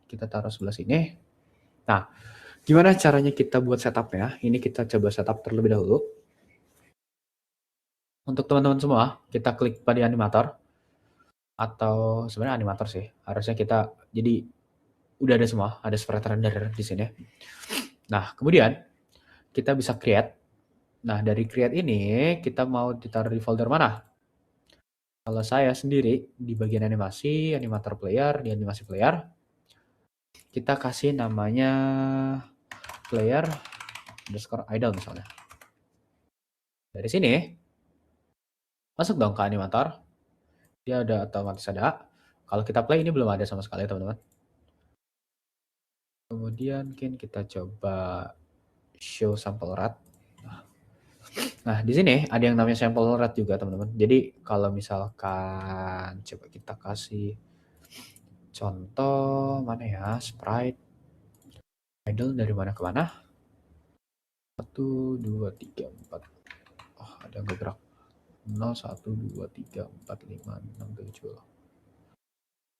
Kita taruh sebelah sini. Nah, gimana caranya kita buat setupnya? Ini kita coba setup terlebih dahulu. Untuk teman-teman semua, kita klik pada animator. Atau sebenarnya animator sih. Harusnya kita, jadi udah ada semua. Ada sprite render di sini. Nah, kemudian kita bisa create. Nah, dari create ini, kita mau ditaruh di folder mana? Kalau saya sendiri, di bagian animasi, animator player, di animasi player, kita kasih namanya player underscore idle misalnya. Dari sini, masuk dong ke animator. Dia ada otomatis ada. Kalau kita play ini belum ada sama sekali teman-teman. Kemudian mungkin kita coba show sample rate. Nah, di sini ada yang namanya sample rate juga teman-teman. Jadi kalau misalkan coba kita kasih contoh mana ya, sprite idle dari mana ke mana? 1, 2, 3, 4. Oh, ada yang bergerak. 0, 1, 2, 3, 4, 5, 6, 7.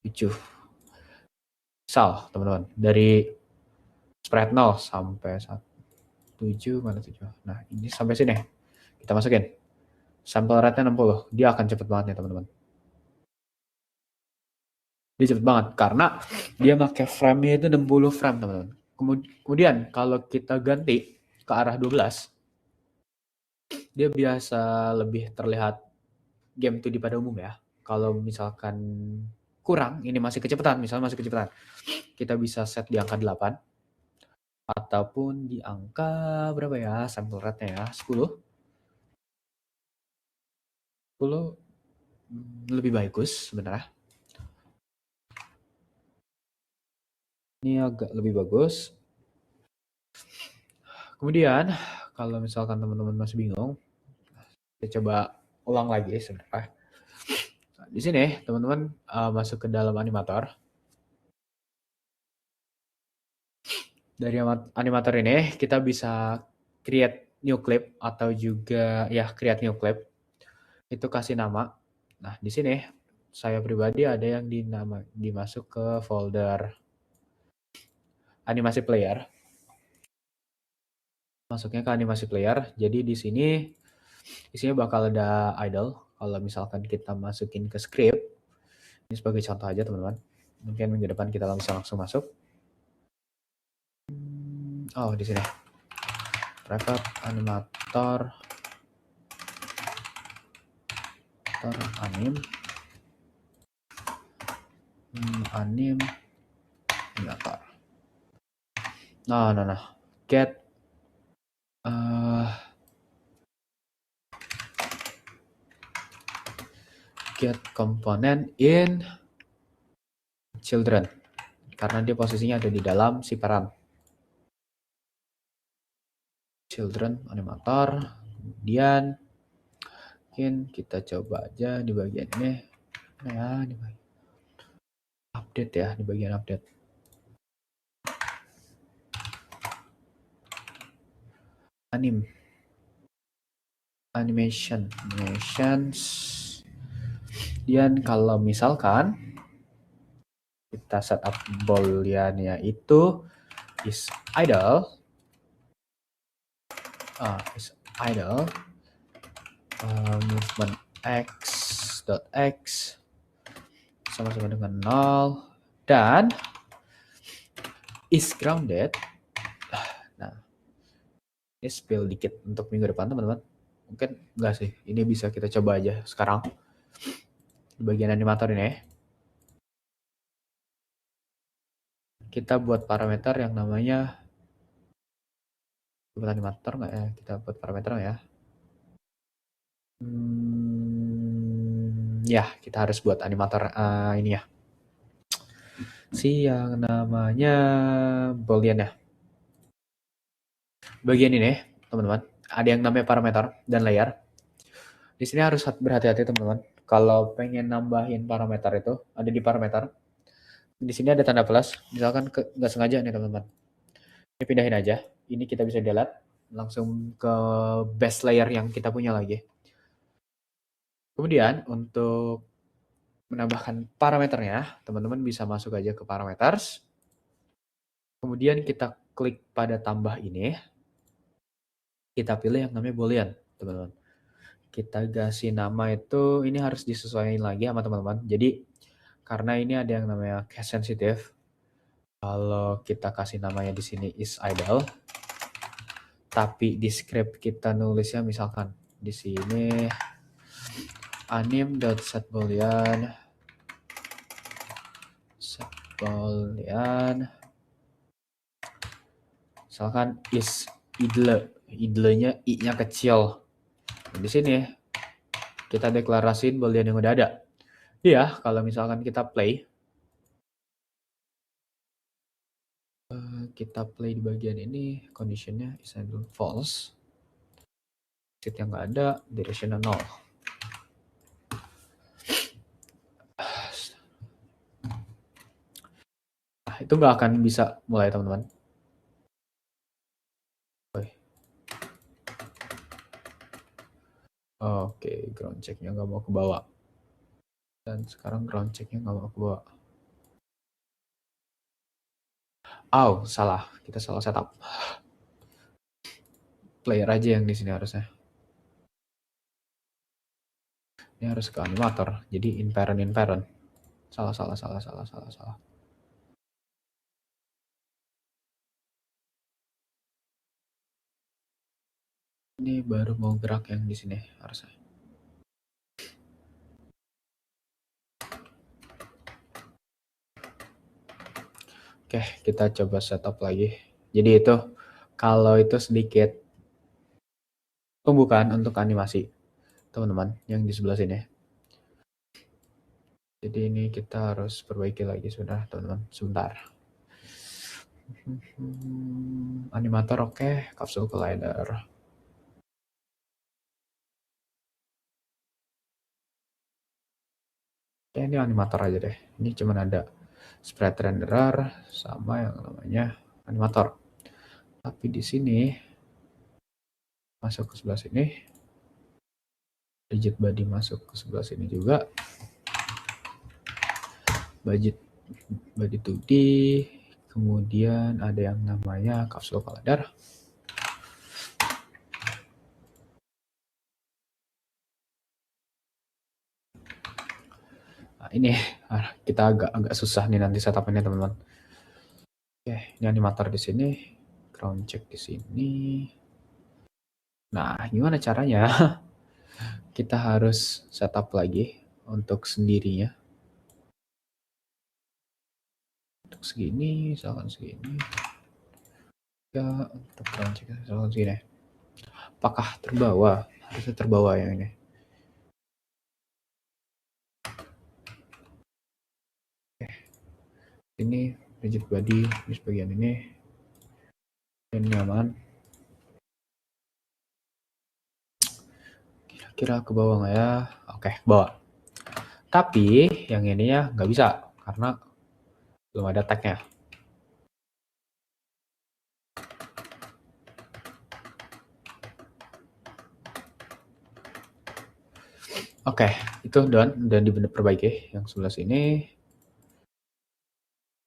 7. Misal, teman-teman, dari sprite 0 sampai 7, mana 7? Nah, ini sampai sini. Kita masukin. Sample rate-nya 60. Dia akan cepet banget ya, teman-teman. Dia cepet banget, karena dia pakai frame-nya itu 60 frame, teman-teman. Kemudian, kalau kita ganti ke arah 12, dia biasa lebih terlihat game 2D pada umum ya. Kalau misalkan kurang, ini masih kecepatan, misalnya masih kecepatan, kita bisa set di angka 8 ataupun di angka berapa ya, sample rate-nya ya, 10 lebih bagus sebenarnya. Ini agak lebih bagus. Kemudian kalau misalkan teman-teman masih bingung, kita coba ulang lagi sebenarnya. Nah, di sini teman-teman masuk ke dalam animator. Dari animator ini kita bisa create new clip atau juga ya create new clip. Itu kasih nama. Nah, di sini saya pribadi ada yang dimasuk ke folder animasi player. Masuknya ke animasi player. Jadi di sini isinya bakal ada idle. Kalau misalkan kita masukin ke script, ini sebagai contoh aja teman-teman. Mungkin minggu depan kita bisa langsung masuk. Oh, di sini. Private animator anim animator. Nah. Get get component in children karena dia posisinya ada di dalam si parent. Children animator. Kemudian mungkin kita coba aja di bagian ini. Ya, di bagian update ya, di bagian update. Animations. Dan kalau misalkan kita setup booleannya itu is idle, movement x.x sama-sama dengan 0 dan is grounded. Nah, ini spill dikit untuk minggu depan teman-teman. Mungkin enggak sih, ini bisa kita coba aja sekarang di bagian animator ini. Kita buat parameter yang namanya buat animator nggak ya? Kita buat parameter nggak ya? Ya, kita harus buat animator ini ya. Si yang namanya boolean ya. Bagian ini, teman-teman, ada yang namanya parameter dan layer. Di sini harus berhati-hati teman-teman. Kalau pengen nambahin parameter itu ada di parameter. Di sini ada tanda plus. Misalkan nggak sengaja nih teman-teman. Ini pindahin aja. Ini kita bisa delete langsung ke base layer yang kita punya lagi. Kemudian untuk menambahkan parameternya, teman-teman bisa masuk aja ke parameters. Kemudian kita klik pada tambah ini. Kita pilih yang namanya boolean, teman-teman. Kita kasih nama itu, ini harus disesuaikan lagi sama teman-teman. Jadi, karena ini ada yang namanya case sensitive. Kalau kita kasih namanya di sini is idle, tapi di script kita nulisnya misalkan di sini anim.setBoolean misalkan is idle-nya i-nya kecil. Nah, di sini kita deklarasiin boolean yang udah ada. Iya, kalau misalkan kita play di bagian ini, conditionnya is idle false. State yang nggak ada, directionnya 0. Nah, itu nggak akan bisa mulai teman-teman. Oke, ground check-nya nggak mau ke bawah. Dan sekarang ground check-nya nggak mau ke bawah. Oh, salah. Kita salah setup. Player aja yang di sini harusnya. Ini harus ke animator. Jadi in parent. Salah. Ini baru mau gerak yang di sini harusnya. Oke, kita coba setup lagi. Jadi itu kalau itu sedikit pembukaan untuk animasi, teman-teman, yang di sebelah sini. Jadi ini kita harus perbaiki lagi sudah, teman-teman. Sebentar. Animator oke, capsule collider. Ya, ini animator aja deh. Ini cuma ada sprite renderer sama yang namanya animator. Tapi di sini masuk ke sebelah sini. Rigid body masuk ke sebelah sini juga. Body 2D. Kemudian ada yang namanya capsule collider. Nah, ini kita agak susah nih nanti setupnya teman-teman. Oke, ini animator di sini, ground check di sini. Nah, gimana caranya? Kita harus setup lagi untuk sendirinya. Untuk segini, misalkan segini. Ya, untuk ground check misalkan segini. Apakah terbawa? Harusnya terbawa yang ini. Ini rigid body di bagian ini. Ini aman. Kira-kira ke bawah nggak ya? Oke, bawah. Tapi yang ini ya nggak bisa karena belum ada tagnya. Oke, itu dan diperbaiki yang sebelah sini.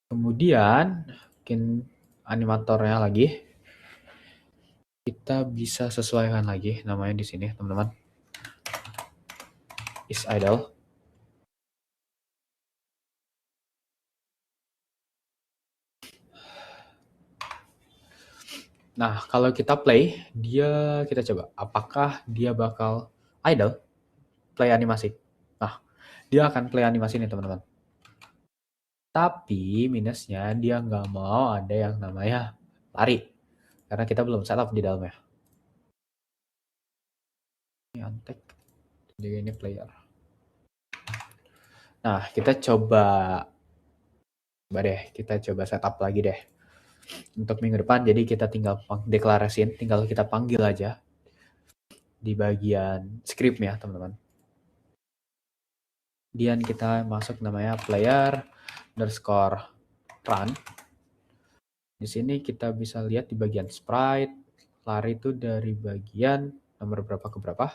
Kemudian bikin animatornya lagi. Kita bisa sesuaikan lagi namanya di sini, teman-teman. Is idle. Nah, kalau kita play, kita coba apakah dia bakal idle, play animasi. Nah, dia akan play animasi nih, teman-teman. Tapi minusnya dia nggak mau ada yang namanya lari. Karena kita belum setup di dalamnya. Ini untick. Jadi ini player. Nah, kita coba setup lagi deh. Untuk minggu depan, jadi kita tinggal deklarasin, tinggal kita panggil aja di bagian script-nya, teman-teman. Kemudian kita masuk namanya player_run. Di sini kita bisa lihat di bagian sprite, lari itu dari bagian nomor berapa ke berapa?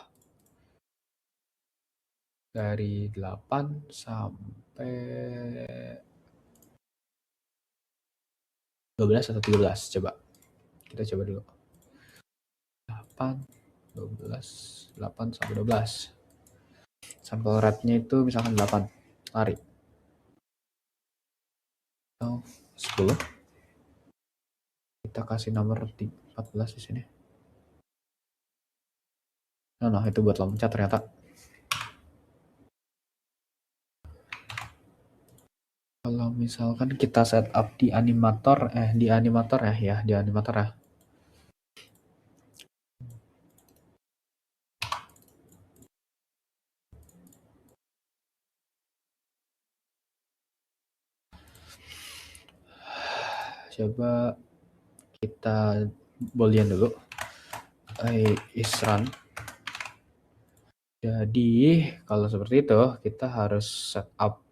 Dari 8 sampai 12 atau 13, coba. Kita coba dulu. 8, 12, 8 sampai 12. Sampel rate-nya itu misalkan 8, lari. Atau 10. Kita kasih nomor 14 di sini. Nah, itu buat loncat ternyata. Kalau misalkan kita setup di animator ya. Coba kita boolean dulu. Is run. Jadi kalau seperti itu kita harus setup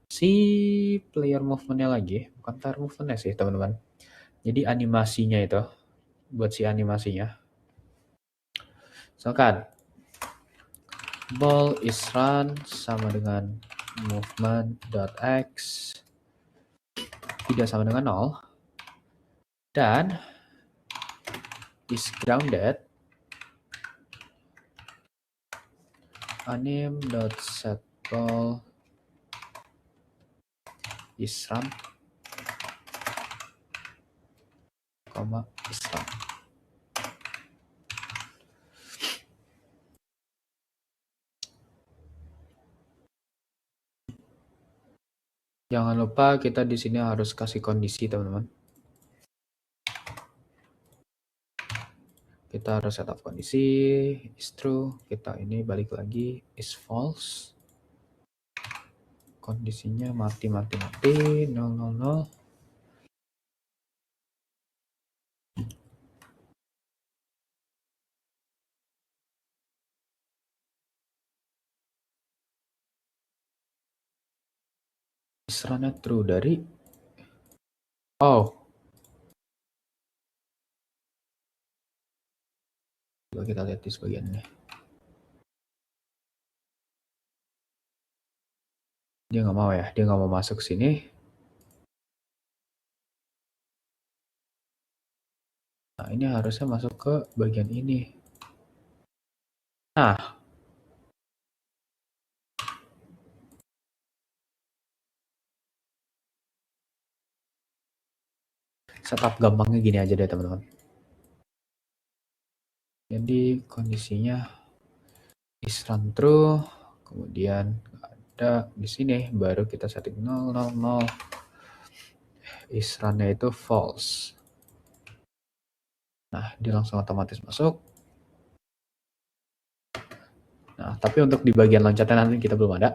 si player movement-nya lagi, bukan player movement-nya sih teman-teman. Jadi animasinya itu, buat si animasinya. Misalkan ball is run sama dengan movement.x tidak sama dengan 0 dan is grounded anim.setBall is run, is run. Jangan lupa kita di sini harus kasih kondisi, teman-teman. Kita harus setup kondisi is true, kita ini balik lagi is false. Kondisinya mati 000. Is-run-nya true dari coba kita lihat di sebagian ini. Dia nggak mau ya, dia nggak mau masuk sini. Nah, ini harusnya masuk ke bagian ini. Nah, setup gampangnya gini aja deh, teman-teman. Jadi kondisinya is run true, kemudian ada di sini baru kita setting 000. Is run-nya itu false. Nah, dia langsung otomatis masuk. Nah, tapi untuk di bagian loncatnya nanti kita belum ada.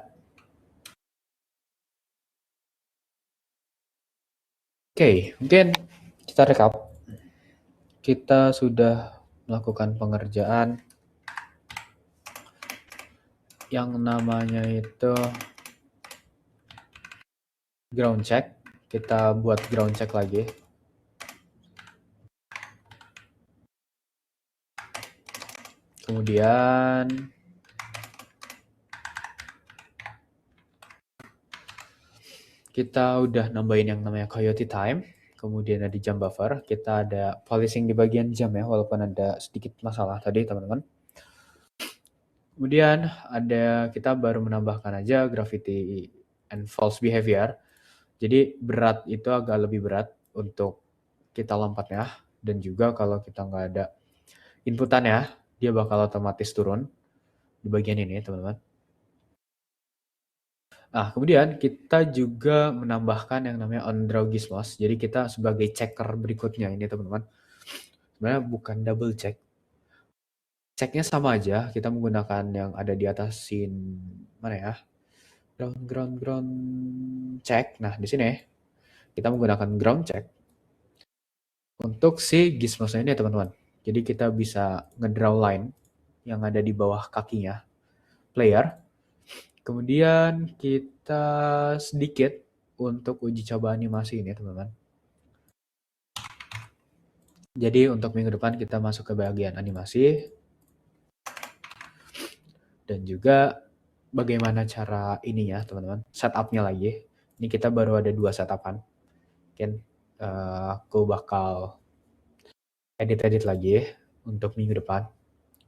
Oke, mungkin kita rekap. Kita sudah melakukan pengerjaan yang namanya itu ground check. Kita buat ground check lagi. Kemudian kita udah nambahin yang namanya coyote time. Kemudian ada jam buffer. Kita ada policing di bagian jam ya, walaupun ada sedikit masalah tadi teman-teman. Kemudian kita baru menambahkan aja gravity and false behavior. Jadi berat itu agak lebih berat untuk kita lompatnya. Dan juga kalau kita nggak ada inputannya, dia bakal otomatis turun di bagian ini teman-teman. Nah, kemudian kita juga menambahkan yang namanya on-draw gizmos. Jadi kita sebagai checker berikutnya ini teman-teman. Sebenarnya bukan double check. Checknya sama aja, kita menggunakan yang ada di atas scene mana ya? Ground check. Nah, di sini kita menggunakan ground check untuk si gizmosnya ini teman-teman. Jadi kita bisa ngedraw line yang ada di bawah kakinya player. Kemudian kita sedikit untuk uji coba animasi ini teman-teman. Jadi untuk minggu depan kita masuk ke bagian animasi. Dan juga bagaimana cara ininya teman-teman, setupnya lagi. Ini kita baru ada 2 setupan. Mungkin aku bakal edit-edit lagi untuk minggu depan.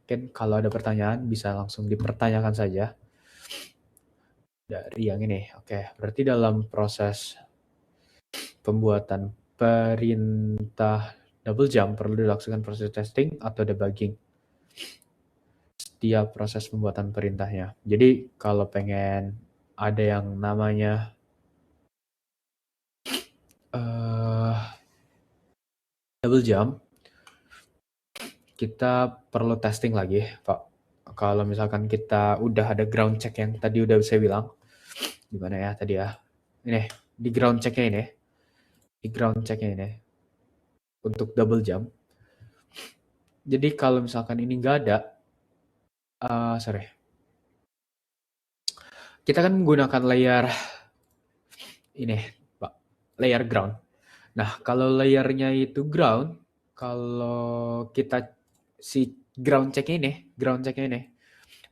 Mungkin kalau ada pertanyaan bisa langsung dipertanyakan saja. Dari yang ini, oke. Berarti dalam proses pembuatan perintah double jump perlu dilakukan proses testing atau debugging setiap proses pembuatan perintahnya. Jadi kalau pengen ada yang namanya double jump, kita perlu testing lagi, Pak. Kalau misalkan kita udah ada ground check yang tadi udah saya bilang, gimana ya tadi ya? Ini di ground checknya ini, di ground checknya ini untuk double jump. Jadi kalau misalkan ini nggak ada, kita kan menggunakan layer ini, Pak, layer ground. Nah, kalau layernya itu ground, kalau kita si ground checknya ini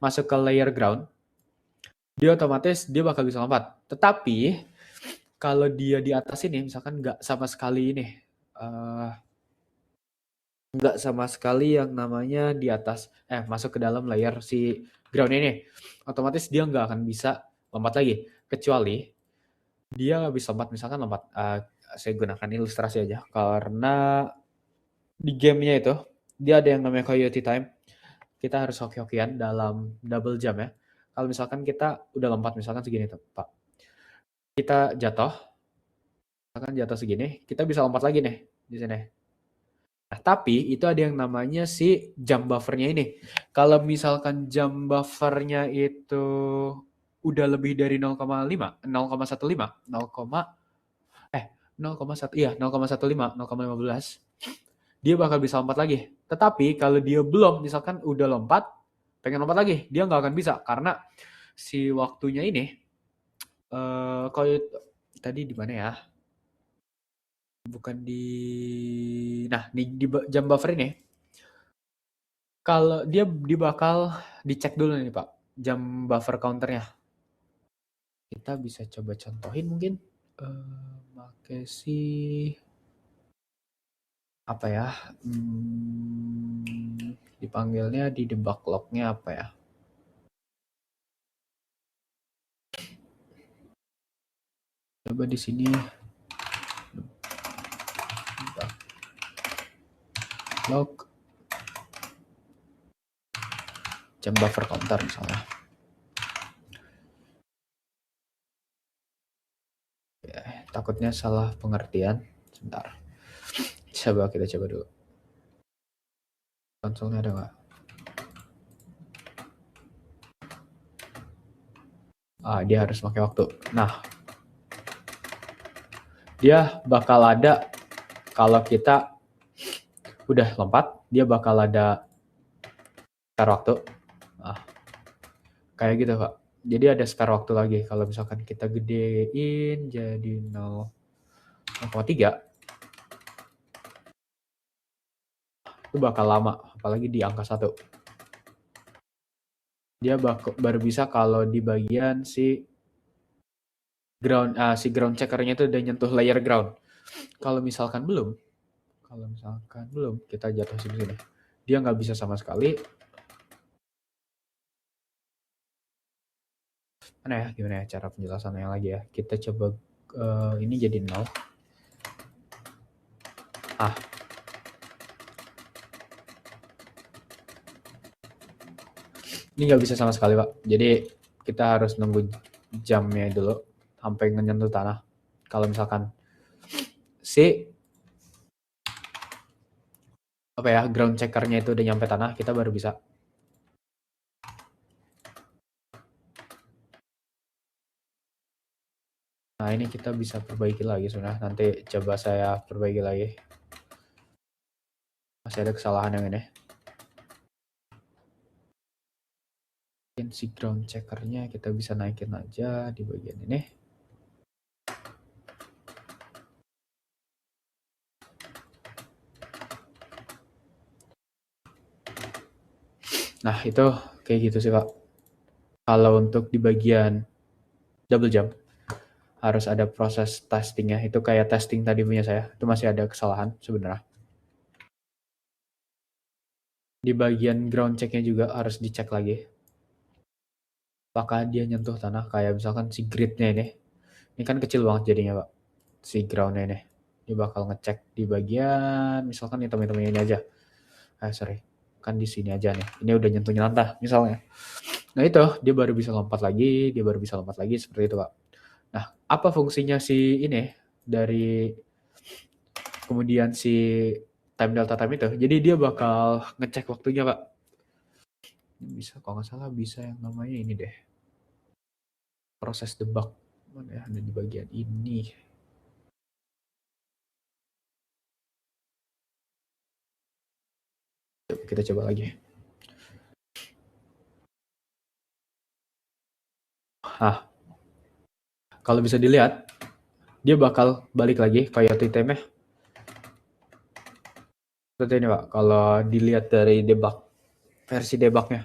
masuk ke layer ground, dia otomatis dia bakal bisa lompat. Tetapi kalau dia di atas ini, misalkan nggak sama sekali ini, nggak sama sekali yang namanya di atas, masuk ke dalam layer si ground ini, otomatis dia nggak akan bisa lompat lagi. Kecuali dia nggak bisa lompat, misalkan lompat, saya gunakan ilustrasi aja, karena di gamenya itu, dia ada yang namanya coyote time. Kita harus hoki-hokian dalam double jump ya. Kalau misalkan kita udah lompat, misalkan segini tuh, Pak. Kita jatuh, misalkan jatuh segini, kita bisa lompat lagi nih, di sini. Nah, tapi itu ada yang namanya si jump buffernya ini. Kalau misalkan jump buffernya itu udah lebih dari 0,5, 0,15, 0,15, 0,15, dia bakal bisa lompat lagi. Tetapi kalau dia belum, misalkan udah lompat, pengen lompat lagi, dia nggak akan bisa karena si waktunya ini, kalau tadi di mana ya? Bukan di, nah di jam buffer ini, kalau dia bakal dicek dulu nih Pak, jam buffer counternya. Kita bisa coba contohin mungkin, pakai si apa ya? Dipanggilnya di debug log-nya apa ya? Coba di sini log jam buffer counter misalnya. Ya, takutnya salah pengertian. Sebentar. Kita coba dulu. Konsolnya ada nggak? Dia harus pakai waktu. Nah, dia bakal ada kalau kita udah lompat, dia bakal ada spare waktu. Nah, kayak gitu, Pak. Jadi ada spare waktu lagi. Kalau misalkan kita gedein jadi 0,3, itu bakal lama, apalagi di angka 1. Dia baru bisa kalau di bagian si ground checkernya itu udah nyentuh layer ground. Kalau misalkan belum, kita jatuh sini. Dia nggak bisa sama sekali. Gimana ya cara penjelasannya lagi ya. Kita coba ini jadi 0. Ini nggak bisa sama sekali, Pak. Jadi kita harus nunggu jamnya dulu sampai menyentuh tanah. Kalau misalkan si ground checkernya itu udah nyampe tanah, kita baru bisa. Nah, ini kita bisa perbaiki lagi sebenarnya. Nanti coba saya perbaiki lagi. Masih ada kesalahan yang ini. Mungkin si ground checkernya kita bisa naikin aja di bagian ini. Nah, itu kayak gitu sih, Pak. Kalau untuk di bagian double jump, harus ada proses testingnya. Itu kayak testing tadi punya saya. Itu masih ada kesalahan sebenarnya. Di bagian ground check-nya juga harus dicek lagi. Apakah dia nyentuh tanah, kayak misalkan si grid-nya ini. Ini kan kecil banget jadinya, Pak. Si ground-nya ini. Dia bakal ngecek di bagian, misalkan hitam-hitamnya ini aja. Kan di sini aja nih. Ini udah nyentuh tanah, misalnya. Nah itu, dia baru bisa lompat lagi, seperti itu, Pak. Nah, apa fungsinya si ini dari kemudian si time delta time itu? Jadi dia bakal ngecek waktunya, Pak. Bisa, kalau nggak salah bisa yang namanya ini deh. Proses debug. Mana ya? Ada di bagian ini. Kita coba lagi. Kalau bisa dilihat, dia bakal balik lagi coyote time-nya. Seperti ini, Pak. Kalau dilihat dari debug, versi debugnya.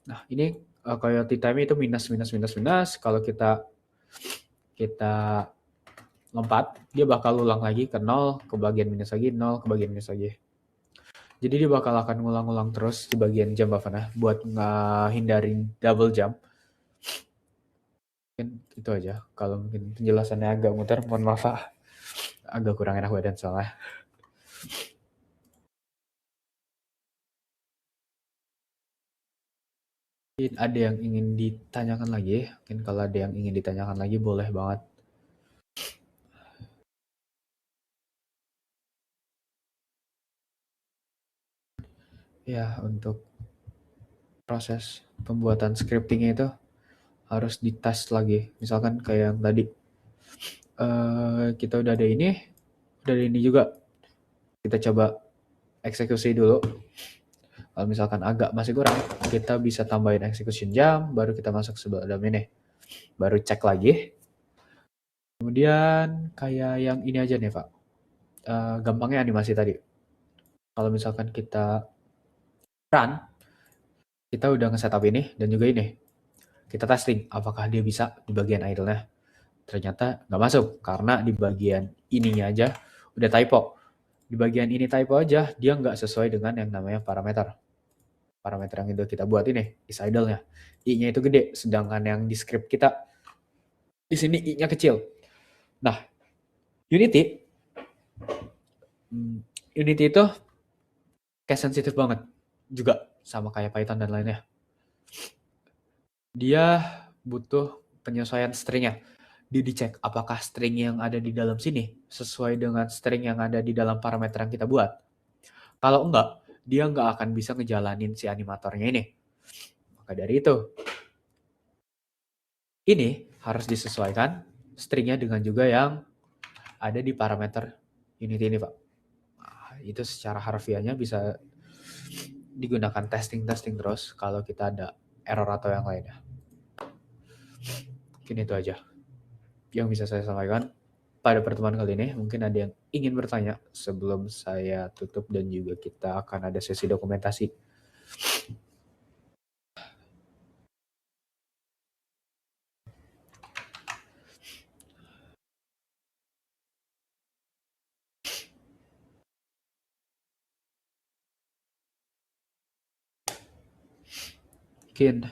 Nah, ini coyote time itu minus. Kalau kita lompat, dia bakal ulang lagi ke 0, ke bagian minus lagi, 0, ke bagian minus lagi. Jadi dia bakal akan ngulang-ulang terus di bagian jump Bavana buat hindarin double jump. Mungkin itu aja. Kalau mungkin penjelasannya agak muter, mohon maaf, agak kurang enak badan soalnya. Mungkin ada yang ingin ditanyakan lagi. Mungkin kalau ada yang ingin ditanyakan lagi, boleh banget. Ya, untuk proses pembuatan scriptingnya itu harus dites lagi. Misalkan kayak yang tadi, kita udah ada ini juga. Kita coba eksekusi dulu. Kalau misalkan agak masih kurang, kita bisa tambahin execution jam, baru kita masuk sebelum ini. Baru cek lagi. Kemudian kayak yang ini aja nih, Pak. Gampangnya animasi tadi. Kalau misalkan kita run, kita udah nge-setup ini dan juga ini. Kita testing apakah dia bisa di bagian idle-nya. Ternyata nggak masuk karena di bagian ininya aja udah typo. Di bagian ini typo aja, dia nggak sesuai dengan yang namanya parameter. Parameter yang itu kita buat ini, is idle-nya. I-nya itu gede, sedangkan yang di script kita di sini I-nya kecil. Nah, Unity itu case sensitif banget juga sama kayak Python dan lainnya. Dia butuh penyesuaian stringnya. Dia dicek apakah string yang ada di dalam sini sesuai dengan string yang ada di dalam parameter yang kita buat. Kalau enggak, dia nggak akan bisa ngejalanin si animatornya ini. Maka dari itu, ini harus disesuaikan stringnya dengan juga yang ada di parameter Unity ini, Pak. Nah, itu secara harfiahnya bisa digunakan testing terus kalau kita ada error atau yang lainnya. Mungkin itu aja yang bisa saya sampaikan pada pertemuan kali ini. Mungkin ada yang ingin bertanya sebelum saya tutup dan juga kita akan ada sesi dokumentasi. Mungkin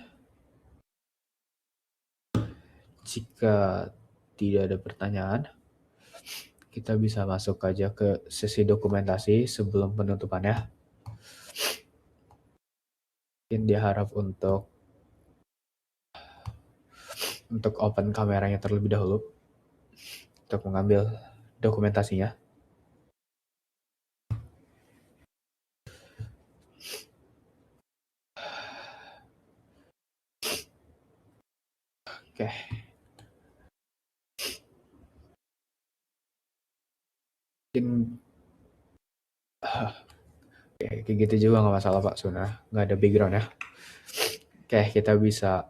jika tidak ada pertanyaan, kita bisa masuk aja ke sesi dokumentasi sebelum penutupannya. Mungkin diharap untuk open kameranya terlebih dahulu untuk mengambil dokumentasinya. Oke. Mungkin kayak gitu juga nggak masalah Pak Suna, nggak ada background ya. Oke, kita bisa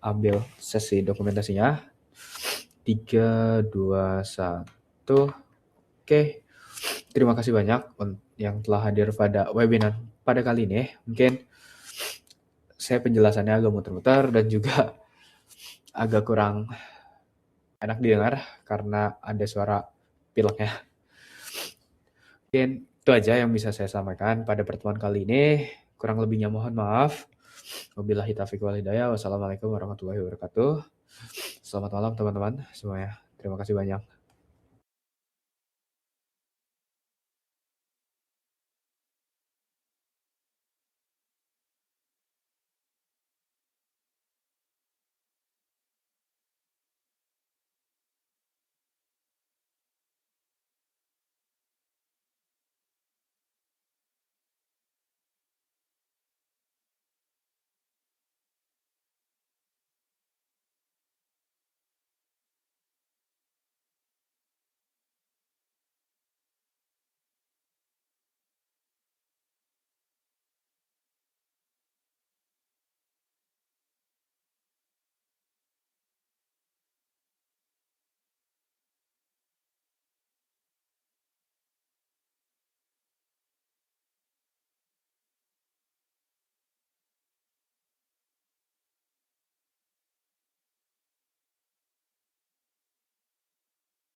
ambil sesi dokumentasinya. 3, 2, 1. Oke, terima kasih banyak yang telah hadir pada webinar pada kali ini. Mungkin saya penjelasannya agak muter-muter dan juga agak kurang enak didengar karena ada suara pileknya. Mungkin itu aja yang bisa saya sampaikan pada pertemuan kali ini. Kurang lebihnya mohon maaf. Wabillahi taufiq wal hidayah. Wassalamualaikum warahmatullahi wabarakatuh. Selamat malam teman-teman semuanya. Terima kasih banyak.